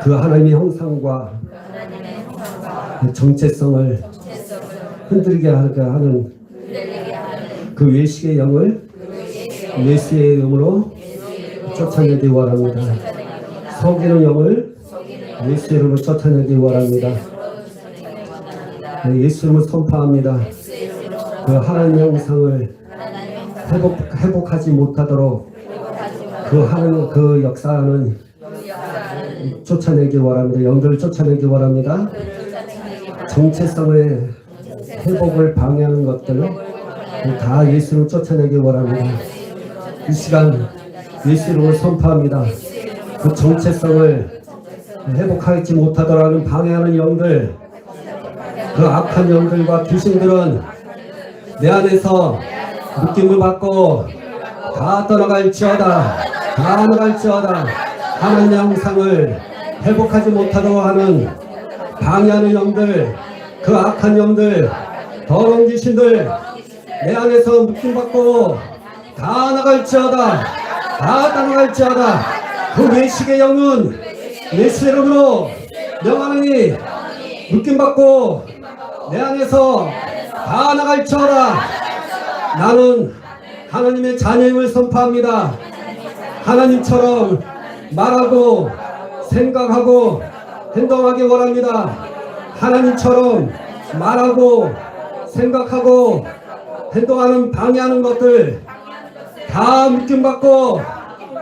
S1: 그 하나님의 형상과 정체성을 흔들게 하는 그 외식의 영을 예수의 이름으로 쫓아내기 원합니다. 속이는 영을 예수의 이름으로 쫓아내기 원합니다. 예수 이름으로 선포합니다. 그 하나님의 형상을 회복하지 못하도록 그 역사는 쫓아내기 원합니다. 영들을 쫓아내기 원합니다. 정체성의 회복을 방해하는 것들을 다 예수로 쫓아내기 원합니다. 이 시간 예수 이름으로 선포합니다. 그 정체성을 회복하지 못하도록 하는 방해하는 영들, 그 악한 영들과 귀신들은 내 안에서 느낌을 받고 다 떠나갈지어다. 다 나갈지어다. 하나님의 형상을 회복하지 못하도록 하는 방해하는 영들, 그 악한 영들, 더러운 귀신들 내 안에서 느낌받고 다 나갈지어다. 다 떠나갈지어다. 그 외식의 영은 예수 이름으로 명하느니 느낌받고 내 안에서 다 나갈지어다. 나는 하나님의 자녀임을 선포합니다. 하나님처럼 말하고 생각하고 행동하기 원합니다. 하나님처럼 말하고 생각하고 행동하는 방해하는 것들 다 묶임받고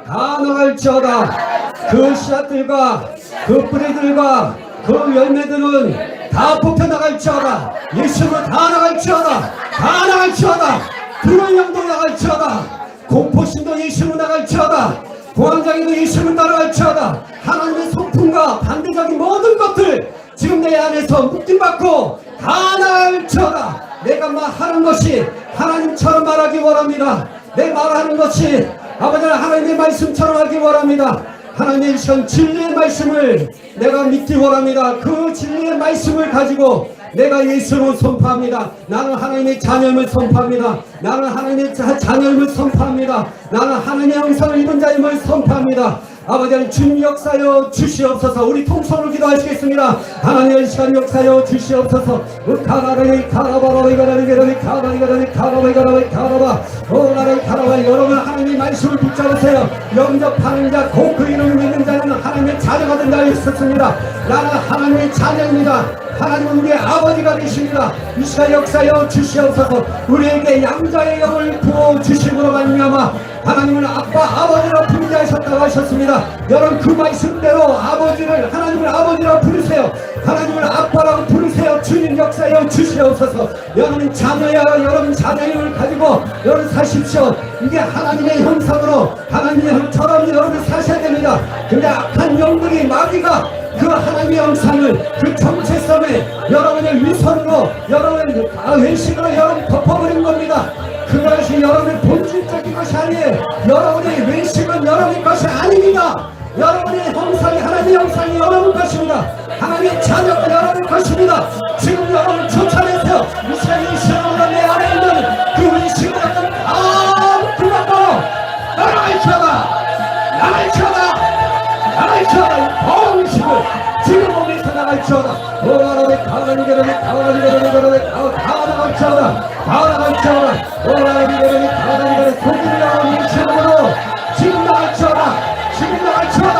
S1: 다 나갈지어다. 그 씨앗들과 그 뿌리들과 그 열매들은 다 뽑혀나갈지어다. 예수로 다 나갈지어다. 다 나갈지어다. 불의 영도 나갈지어다. 공포심도 예수로 나갈지어다. 공황장애도 예수로 따라갈지어다. 하나님의 성품과 반대적인 모든 것들 지금 내 안에서 묶임받고 다 나갈지어다. 내가 말하는 것이 하나님처럼 말하기 원합니다. 내 말하는 것이 아버지 하나님의 말씀처럼 하기 원합니다. 하나님의 시간 진리의 말씀을 내가 믿기 원합니다. 그 진리의 말씀을 가지고 내가 예수로 선포합니다. 나는 하나님의 자녀임을 선포합니다. 나는 하나님의 자녀임을 선포합니다. 나는 하나님의 형상을 입은 자임을 선포합니다. 아버지 하나님 주님 역사여 주시옵소서. 우리 통성으로 기도하시겠습니다. 하나님의 시간 역사여 주시옵소서. 가라리 가라바라리 가라리 가라리 가라바 오라리 가라바. 여러분 하나님의 말씀을 붙잡으세요. 영접하는 자 곧 그 이름을 믿는 자는 하나님의 자녀가 된다 했었습니다. 나는 하나님의 자녀입니다. 하나님은 우리의 아버지가 되십니다. 이 시간 역사여 주시옵소서. 우리에게 양자의 영을 부어주심으로 말미암아 하나님은 아빠 아버지라 부르게 하셨다고 하셨습니다. 여러분 그 말씀대로 아버지를 하나님을 아버지라 부르세요. 하나님을 아빠라고 부르세요. 주님 역사여 주시옵소서. 여러분 자녀야 여러분 자녀임을 가지고 여러분 사십시오. 이게 하나님의 형상으로 하나님의 형처럼 여러분 사셔야 됩니다. 근데 악한 영들이 마귀가 그 하나님의 영상을, 그 정체성을 여러분의 위선으로, 여러분의 외식으로 여러분 덮어버린 겁니다. 그것이 여러분의 본질적인 것이 아니에요. 여러분의 외식은 여러분의 것이 아닙니다. 여러분의 형상이, 하나님의 형상이 여러분 것입니다. 하나님의 자녀가 여러분 것입니다. 지금 여러분 쫓아내세요. 이스라엘이 시험으로 내 안에 있는 그 의식을 다 두고 나를 쳐다, 나를 쳐다, 나를 쳐다. 범식을 지금 몸에서 나갈 쳐다. 오라라의 가라니 가라니 가라니 가라니 가라니 다 나갈 쳐다, 다 나갈 쳐다. 오라라의 가라니 가라니 가라니 속이 나온 이 시험으로 지금 나갈 쳐다, 지금 나갈 쳐다.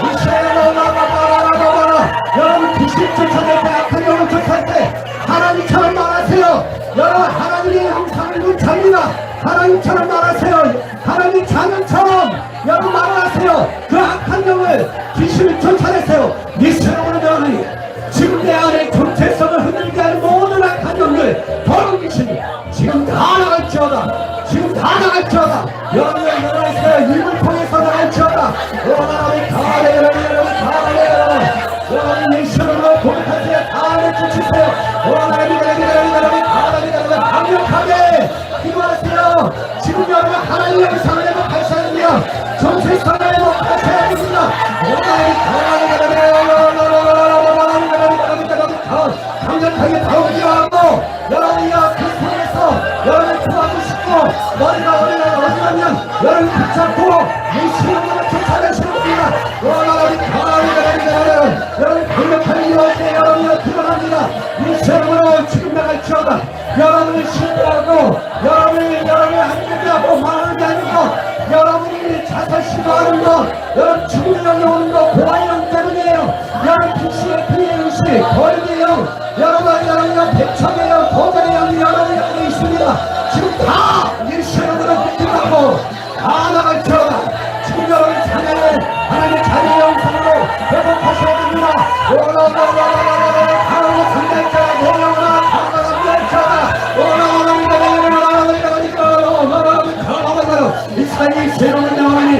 S1: 이스라엘로 나가라. 여러분 귀신 쫓아낼 때, 악한 영을 쫓아낼 때 하나님처럼 말하세요. 여러분 하나님의 형상을 묻습니다. 하나님처럼 말하세요. 하나님 자녀처럼 여러분 말하세요. 그 악한 영을, 귀신을 쫓아내세요. 미스러운 영이 지금 내 안에 정체성을 흔들게 하는 모든 악한 영들, 더러운 귀신 지금 다 나갈지어다. 지금 다 나갈지어다. 여러분의 일어나세요. 입을 통해서 나갈지어다. 여러분 예수님으로 고백하세요. 다 내쫓으세요. 강력하게 기도하세요. 지금 여러분 하나님의 영상을 회복하셔야 됩니다. 정체성을 회복하셔야 됩니다. 강력하게 다우기하고 여러분이여 그 속에서 여러분을 구하고 싶고 머리가 어디가면 여러분 붙잡고 예수님으로 쫓아내시는 겁니다. 여러분 강력하게 기도할 때 여러분이여 드러납니다. 예수님으로 지금 나갈지어다. 여러분을 신뢰하고 여러분을 안되하고 말하는 게 아니고 여러분이 자살 시도하는 거, 여러분 죽음의 영이 오는 거 고아의 영 때문이에요. 여러분 귀신의 피해 의식, 거인의 영, 여러분 백청의 영, 도전의 영이 여러분 안에 있습니다. 지금 다 예수님으로 믿으라고 다 나갈지어다. 지금 여러분 자녀를 하나님의 자녀의 영상으로 회복하셔야 됩니다. 하나님의 상대자가 내 영혼아 이스라엘이 새로운 영혼이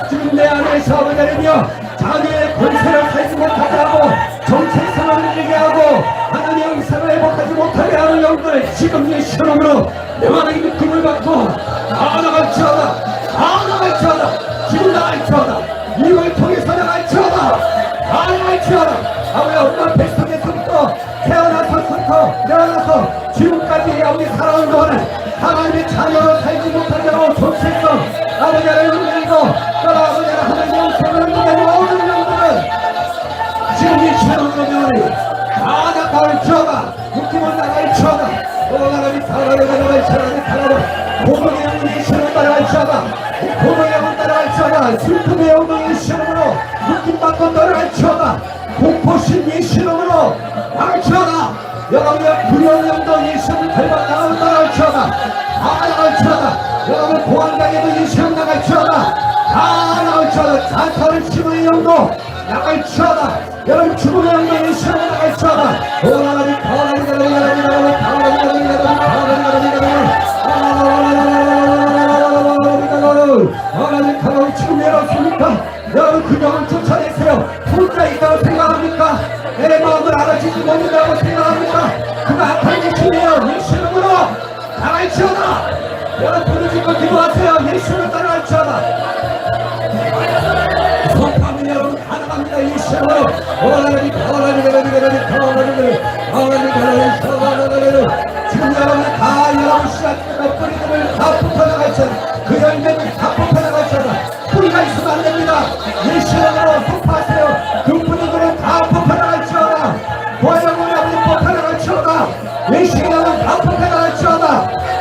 S1: 지금 내 안에서 어머니며 자녀의 권세를 살지 못하게 하고 정체성을 흔들게 하고 하나님의 영상을 회복하지 못하게 하는 영들 지금 예수님으로 내 안에 있는 금을 받고 다 나갈지어다, 다 나갈지어다. 지금 나갈지어다. 이걸 통해서 나갈지어다, 다 나갈지어다. 아버지 엄마 뱃속에서부터 태어나서 지금까지 아버지 살아온 동안에 하나님의 자녀로 살지 못하게 하고 정체성 아버지를 흔들고 아버지를 하나님의 영생을 흔들고 모든 영들은 지금 이 시험으로 명하니 다 나갈지어다. 묶임을 나갈지어다. 나가니 고동의 영이 시험을 따라갈지어다. 고동의 영을 따라갈지어다. 슬픔의 영이 시험으로 묶임받고 따라갈지어다. 공포심 예수님으로 나갈지어다. 여러분의 두려운 영도 예수님을 닮아 나갈지어다. 다 나갈지어다. 여러분 공황장애도 예수님 나갈지어다. 다 나갈지어다. 자살을 심의 영도 나갈지어다. 여러분 죽음의 영도 예수님 나갈지어다. 하나님 가만히 지금 내놓습니까? 여러분 그 영을 쫓아내세요. 혼자 있다고 생각합니까? 내 마음을 알아주지 못한다고 생각합니까? 그거 악한 짓이에요. 예수님으로 나갈지어다. 여러분 부르짖고 기도하세요. 예수님을 따라갈지어다. 성파하면 여러분 가능합니다. 예수님으로 지금 여러분 다 여러분 씨앗과 뿌리들을 다 뽑아나갈지어다. 그 열매를 다 뽑아나갈지어다. 뿌리가 있으면 안 됩니다. 예수님으로 선포하세요. 그 뿌리들을 다 뽑아나갈지어다. 고아영혼이 아버지 뽑아나갈지어다. 예수님으로 다 뽑아나갈지어다.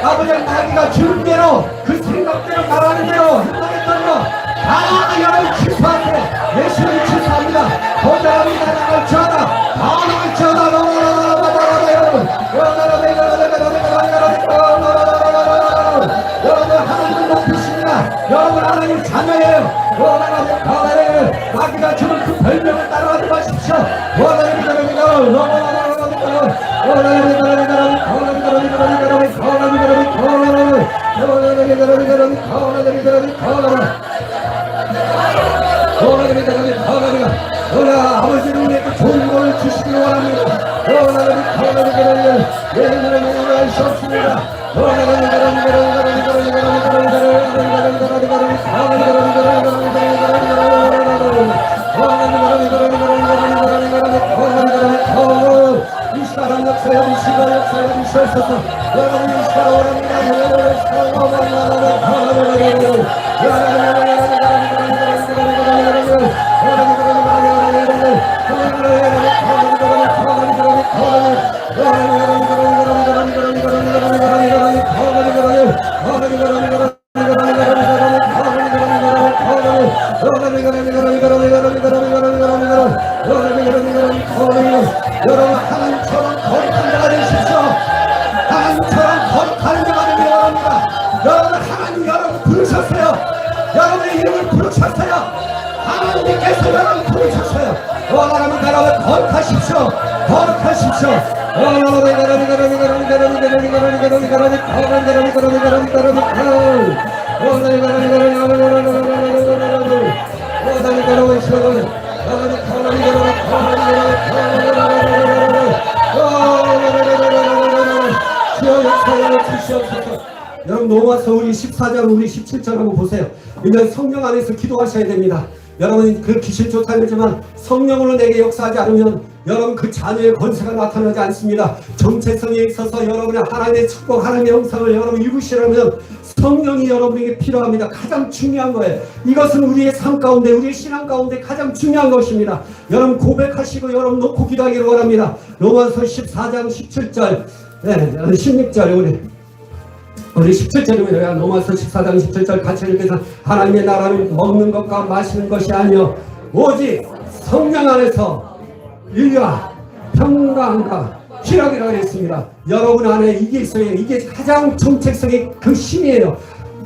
S1: 아버지 마귀가 주는 대로 그 생각대로 말하는 대로 행동했던 거 다 여러분 취소하세요. 예수님이 취소합니다. 거절합니다. 나갈지어다. 다 나갈지어다. 여러분 여러분 하나님을 높이십니다. 여러분 하나님 자녀예요. 마귀가 주는 그 별명을 따라가지 마십시오. 아버지는 우리에게 좋은 걸 주시기를 원합니다. 하나님 하시옵습니다. 이 시간 역사여 주시옵소서. 여러분 이 시간 원합니다. 여러분 하나님처럼 거룩한 자가 되십시오. 하나님처럼 거룩한 자가 되기 원합니다. 여러분 하나님 여러분 부르셨어요. 여러분의 이름을 부르셨어요. 하나님께서 여러분 부르셨어요. 하나님 여러분 거룩하십시오. 거룩하십시오. 여러분 로마서 우리 14장 우리 17장 한번 보세요. 이제 성령 안에서 기도하셔야 됩니다. 여러분 그 귀신 쫓아내지만 성령으로 내게 역사하지 않으면 여러분 그 자녀의 권세가 나타나지 않습니다. 정체성에 있어서 여러분의 하나님의 축복 하나님의 형상을 여러분 이루시려면 성령이 여러분에게 필요합니다. 가장 중요한 거예요. 이것은 우리의 삶 가운데 우리의 신앙 가운데 가장 중요한 것입니다. 여러분 고백하시고 여러분 놓고 기도하기를 원합니다. 로마서 14장 17절 16절 우리 17절입니다. 로마서 14장 17절 같이 읽겠습니다. 하나님의 나라는 먹는 것과 마시는 것이 아니요 오직 성령 안에서 의와 평강과 희락이라고 했습니다. 여러분 안에 이게 있어요. 이게 가장 정체성의 그 힘이에요.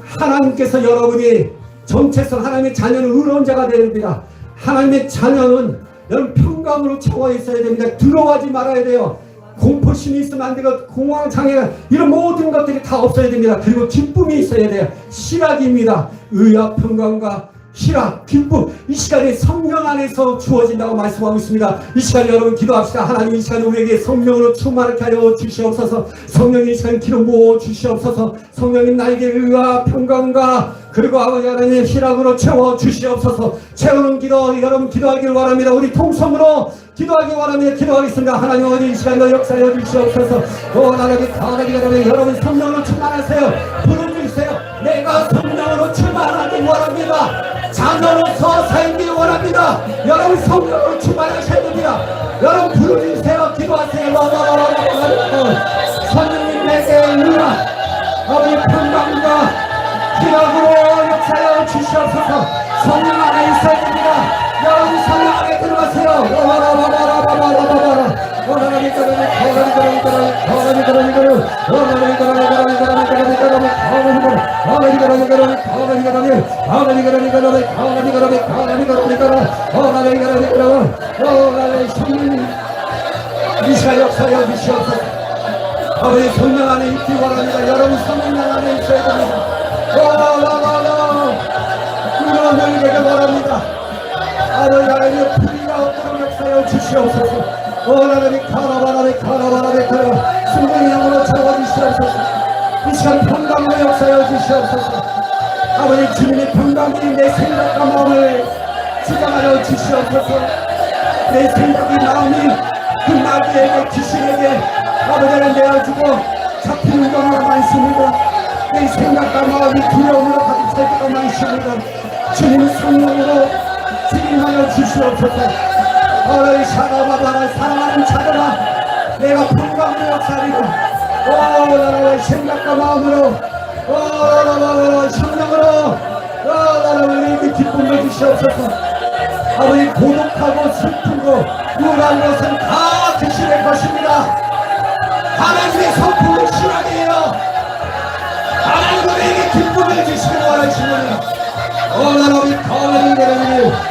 S1: 하나님께서 여러분이 정체성 하나님의 자녀는 의로운 자가 됩니다. 하나님의 자녀는 여러분 평강으로 채워 있어야 됩니다. 두려워하지 말아야 돼요. 공포심이 있으면 안 되고 공황 장애가 이런 모든 것들이 다 없어야 됩니다. 그리고 기쁨이 있어야 돼요. 희락입니다. 의와 평강과 희락, 기쁨 이 시간에 성령 안에서 주어진다고 말씀하고 있습니다. 이 시간에 여러분 기도합시다. 하나님 이 시간에 우리에게 성령으로 충만하게 하여 주시옵소서. 성령님 이 시간에 기름 부어 주시옵소서. 성령님 나에게 의와 평강과 그리고 아버지 하나님의 희락으로 채워 주시옵소서. 채우는 기도 여러분 기도하기를 원합니다. 우리 통성으로 기도하기 원합니다. 기도하겠습니다. 하나님 어디 이 시간에 역사해 주시옵소서. 하나님 가라기 여러분 성령으로 충만하세요. 부르주세요. 내가 성령으로 충만하기 원합니다. 자녀로서 살기 원합니다. 여러분 성령으로 충만하셔야 됩니다. 여러분 부르주세요. 기도하세요. 성령님 내게 의와 아버지 평강과 희락으로 역사하여 주시옵소서. 성령 안에 있어야 됩니다. 여러분 성령 안에 들어가세요. 이 시간 역사여 주시옵소서. 아버지 성령 안에 있기 원합니다. 여러분 성령 안에 있어야 됩니다. 그런 되게 원합니다. 아버지 하나님의 불의가 없도록 역사여 주시옵소서. 하나님 가라바라리 성령의 영으로 채워주시옵소서. 이 시간 평강으로 역사여 주시옵소서. 아버지 주님의 평강이 내 생각과 마음을 주장하여 주시옵소서. 내 생각이 마음이 그 마귀에게 귀신에게 아버지를 내어주고 잡히는 경우가 많습니다. 내 생각과 마음이 두려움으로 가득 찰 때가 많습니다. 주님 성령으로 주님하여 주시옵소서. 어이 샤라바바라 사랑하는 자들아 내가 평강으로 역사하리라. 나라의 생각과 마음으로 성령으로 나라의 기쁨을 주시옵소서. 아버지 고독하고 슬프고 우울한 것은 다 드시는 것입니다. 하나님의 성품은 신앙이에요. 하나님 우리에게 기쁨을 주시길 원하시느냐. 나라의 가을이 되는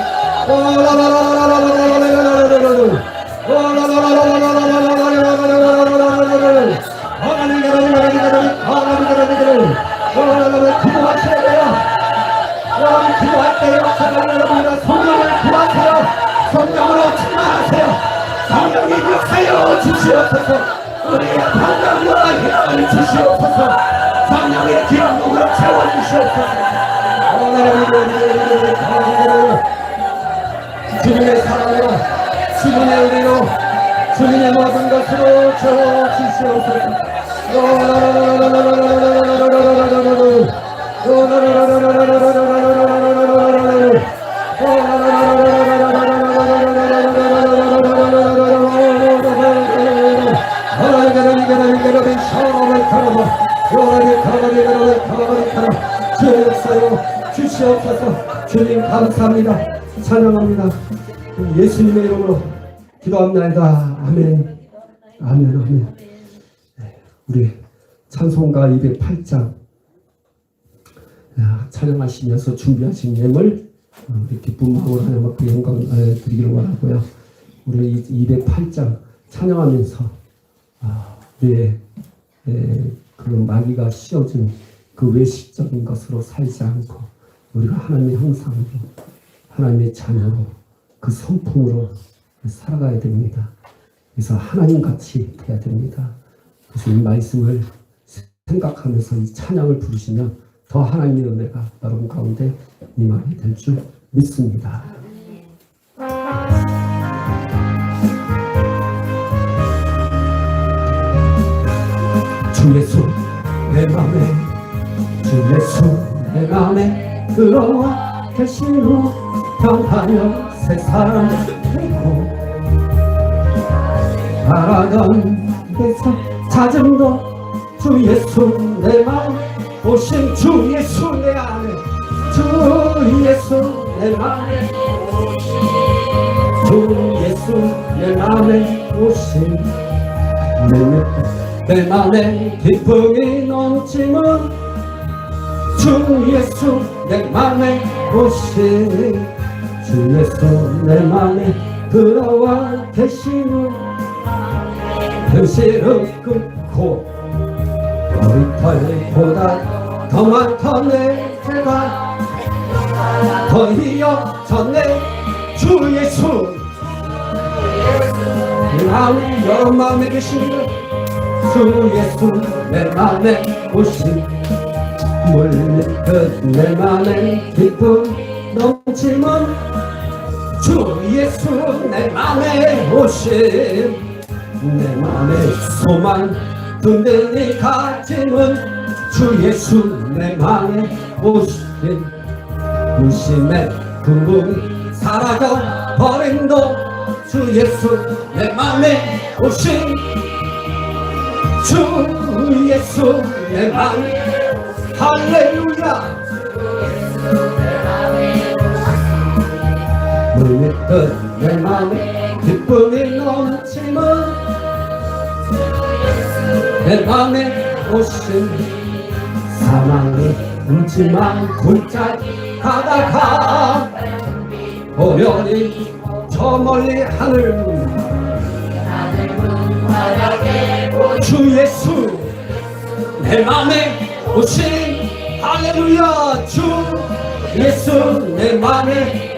S1: 기도하셔야 돼요. 기도할 때 역사를 여러분들 성령을 구하세요. 성령 주시옵소서. 우리의 건강과 힘을 주시옵소서. 성령의 기름으로 채워주시옵소서. 주님의 사랑으로, 주님의 은혜로, 주님의 모든 것으로 채워주시옵소서. 주의 역사로 주시옵소서. 주님 감사합니다. 찬양합니다. 예수님의 이름으로 기도합니다. 아멘. 아멘. 아멘. 우리 찬송가 208장 찬양하시면서 준비하신 예물 우리 기쁜 마음으로 하나님 앞에 영광 드리기를 원하고요. 우리 208장 찬양하면서 우리의 그 마귀가 씌워준 그 외식적인 것으로 살지 않고 우리가 하나님의 형상으로 하나님의 자녀로 그 성품으로 살아가야 됩니다. 그래서 하나님같이 해야 됩니다. 그래서 이 말씀을 생각하면서 이 찬양을 부르시면 더 하나님의 은혜가 여러분 가운데 임하게 될 줄 믿습니다. 주 예수 내 맘에, 주 예수 내 맘에 들어와 계시고 평하여 새 사람 되고 바라던 데서 찾음도 주 예수 내 마음 오신 주 예수 내 안에, 주 예수 내 마음에, 주 예수 내 마음에 오신 내 맘에 기쁨이 넘치는 주 예수 내 맘에 오신 주 예수 내 맘에 들어와 계시는 현실을 끊고 머리털보다 더 많던 내 죄가 더 이어졌네 주 예수 내 마음에 여러 마음에 계시는 주 예수 내 맘에 오신 물끝 내 맘에 기쁨 넘치는 주 예수 내 맘에 오신 내 맘에 소망 든든히 가지는 주 예수 내 맘에 오신 무심의 궁금이 사라져 버림도 주 예수 내 맘에 오신 주 예수 내 맘에 할렐루야 물밀듯 내 맘에 기쁨이 넘치는 내 맘에 오신 사망이 울지만 굴짝 가다가 보려니 저 멀리 하늘 주 예수 내 맘에 오신 할렐루야 주 예수 내 맘에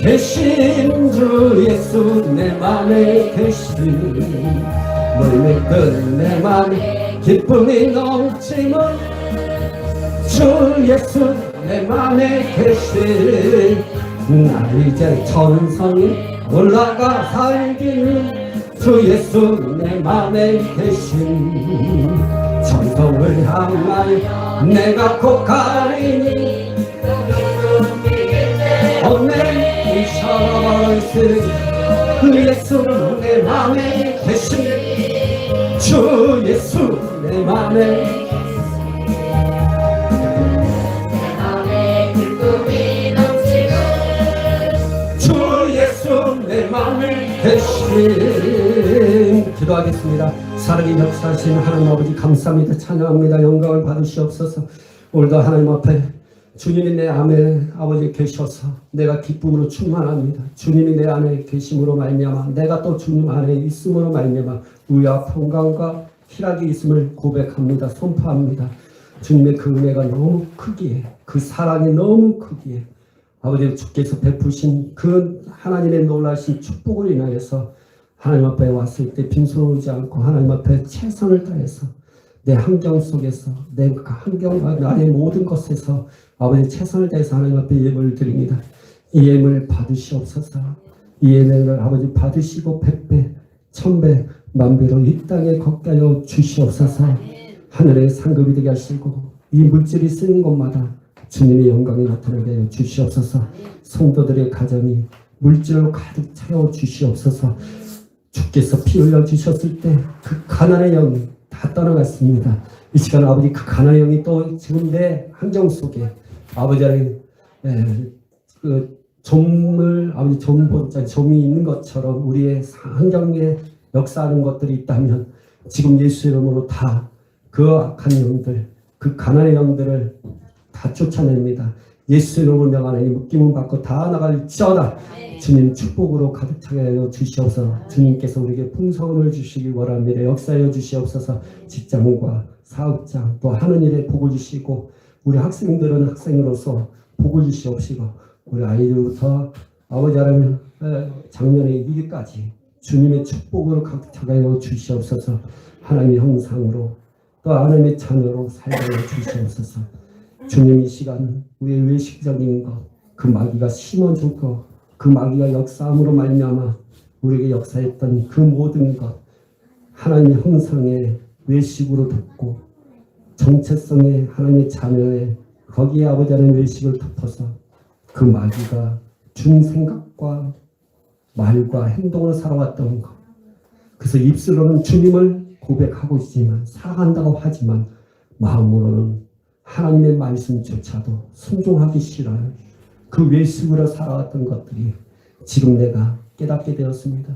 S1: 계신 주 예수 내 맘에 계신 물밀듯 내 맘에 기쁨이 넘치는 주 예수 내 맘에 계신 나 이제 천성이 올라가 살기는 주 예수 내 맘에 계신 천성을 향하여 내가 곧 가리니 오늘 이 셔버스 그 예수 내 맘에 계신 주 예수 내 맘에 기쁨이 넘치는 주 예수 내 맘에 계신 기도하겠습니다. 사랑의 역사하신 하나님 아버지 감사합니다. 찬양합니다. 영광을 받으시옵소서. 오늘도 하나님 앞에 주님이 내 안에 아버지 계셔서 내가 기쁨으로 충만합니다. 주님이 내 안에 계심으로 말미암아 내가 또 주님 안에 있음으로 말미암아 의와 평강과 희락이 있음을 고백합니다. 선포합니다. 주님의 그 은혜가 너무 크기에 그 사랑이 너무 크기에 아버지 주께서 베푸신 그 하나님의 놀라신 축복을 인하여서 하나님 앞에 왔을 때 빈손오지 않고 하나님 앞에 최선을 다해서 내 환경 속에서 내 환경과 나의 모든 것에서 아버지 최선을 다해서 하나님 앞에 예물을 드립니다. 이 예물 받으시옵소서. 이 예물을 아버지 받으시고 100배, 1000배, 만배로 이 땅에 걷게 하여 주시옵소서. 하늘의 상급이 되게 하시고 이 물질이 쓰는 곳마다 주님의 영광이 나타나게 하여 주시옵소서. 성도들의 가정이 물질로 가득 채워 주시옵소서. 주께서 피 흘려 주셨을 때 그 가난의 영이 다 떠나갔습니다. 이 시간 아버지 그 가난의 영이 또 지금 내 환경 속에 아버지의 그 좀을 아버지 좀이 있는 것처럼 우리의 환경에 역사하는 것들이 있다면 지금 예수 이름으로 다 그 악한 영들, 그 가난의 영들을 다 쫓아냅니다. 예수 이름으로 명하나니 묶임을 받고 다 나갈지어다. 주님 축복으로 가득 차게 하여 주시옵소서. 주님께서 우리에게 풍성함을 주시기 원합니다. 역사하여 주시옵소서. 직장과 사업장 또 하는 일에 복을 주시고 우리 학생들은 학생으로서 복을 주시옵시고 우리 아이들부터 아버지 하나님 작년에 이기까지 주님의 축복으로 가득 차게 하여 주시옵소서. 하나님의 형상으로 또 하나님의 자녀로 살게 하여 주시옵소서. 주님 이 시간 우리의 외식적인 것, 그 마귀가 심어줄 것, 그 마귀가 역사함으로 말미암아 우리에게 역사했던 그 모든 것 하나님의 형상의 외식으로 덮고 정체성의 하나님의 자녀의 거기에 아버지 하나님의 외식을 덮어서 그 마귀가 준 생각과 말과 행동을 살아왔던 것. 그래서 입술로는 주님을 고백하고 있지만 사랑한다고 하지만 마음으로는 하나님의 말씀조차도 순종하기 싫어요. 그 외식으로 살아왔던 것들이 지금 내가 깨닫게 되었습니다.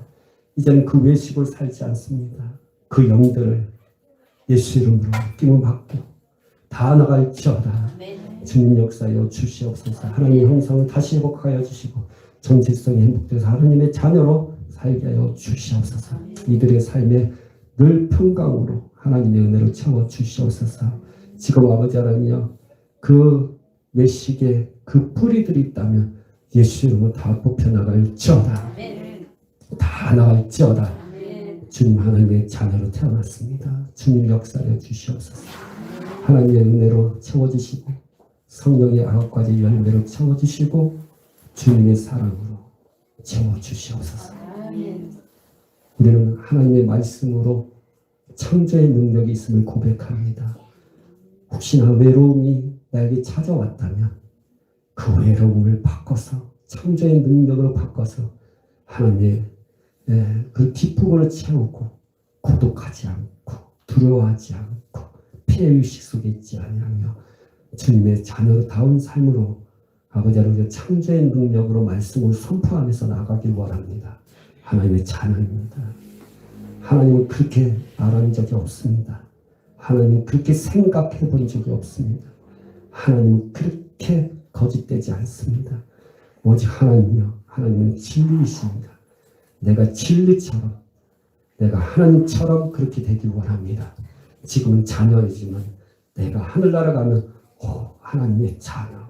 S1: 이제는 그 외식으로 살지 않습니다. 그 영들을 예수 이름으로 느낌을 받고 다 나갈지어다. 주님 역사여 주시옵소서. 하나님의 형상을 다시 회복하여 주시고 정체성이 행복돼서 하나님의 자녀로 살게 하여 주시옵소서. 이들의 삶에 늘 평강으로 하나님의 은혜로 채워 주시옵소서. 지금 아버지 하나님이여 그 외식에 그 뿌리들이 있다면 예수 이름으로 다 뽑혀나갈지어다. 다 나갈지어다. 주님 하나님의 자녀로 태어났습니다. 주님 역사하여 주시옵소서. 하나님의 은혜로 채워주시고 성령의 아홉가지 열매로 채워주시고 주님의 사랑으로 채워주시옵소서. 우리는 하나님의 말씀으로 창조의 능력이 있음을 고백합니다. 혹시나 외로움이 나에게 찾아왔다면 그 외로움을 바꿔서 창조의 능력으로 바꿔서 하나님의 그 기쁨으로 채우고 고독하지 않고 두려워하지 않고 피해의식 속에 있지 아니하며 주님의 자녀다운 삶으로 아버지 하나님의 창조의 능력으로 말씀을 선포하면서 나가길 원합니다. 하나님의 자녀입니다. 하나님은 그렇게 말한 적이 없습니다. 하나님은 그렇게 생각해 본 적이 없습니다. 하나님은 그렇게 거짓되지 않습니다. 오직 하나님이요. 하나님은 진리이십니다. 내가 진리처럼, 내가 하나님처럼 그렇게 되길 원합니다. 지금은 자녀이지만 내가 하늘나라 가면 하나님의 자녀.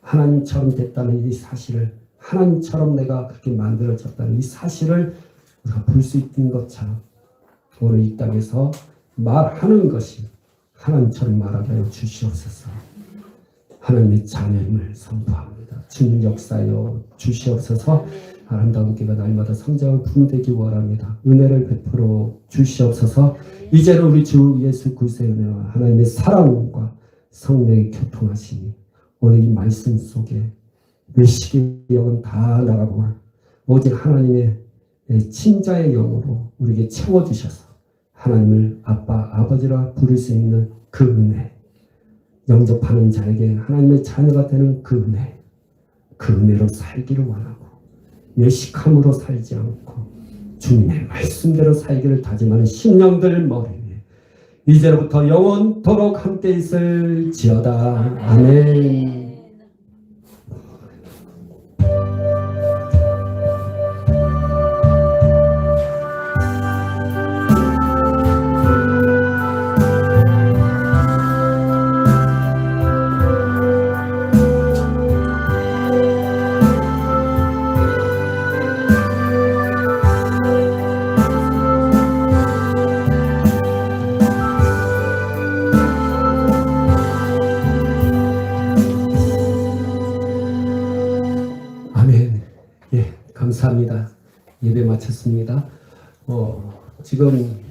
S1: 하나님처럼 됐다는 이 사실을, 하나님처럼 내가 그렇게 만들어졌다는 이 사실을 우리가 볼 수 있는 것처럼 오늘 이 땅에서 말하는 것이 하나님처럼 말하게 하여 주시옵소서. 하나님의 자녀임을 선포합니다. 주님 역사여 주시옵소서. 아름다운 교회가 날마다 성장을 품되기 원합니다. 은혜를 베풀어 주시옵소서. 이제는 우리 주 예수 그리스도의 은혜와 하나님의 사랑과 성령의 교통하심이 오늘 이 말씀 속에 외식의 영은 다 나가고 오직 하나님의 친자의 영으로 우리에게 채워주셔서 하나님을 아빠, 아버지라 부를 수 있는 그 은혜, 영접하는 자에게 하나님의 자녀가 되는 그 은혜, 그 은혜로 살기를 원하고 외식함으로 살지 않고 주님의 말씀대로 살기를 다짐하는 신령들 머리 위에 이제로부터 영원토록 함께 있을지어다. 아멘. 감사합니다. 예배 마쳤습니다. 지금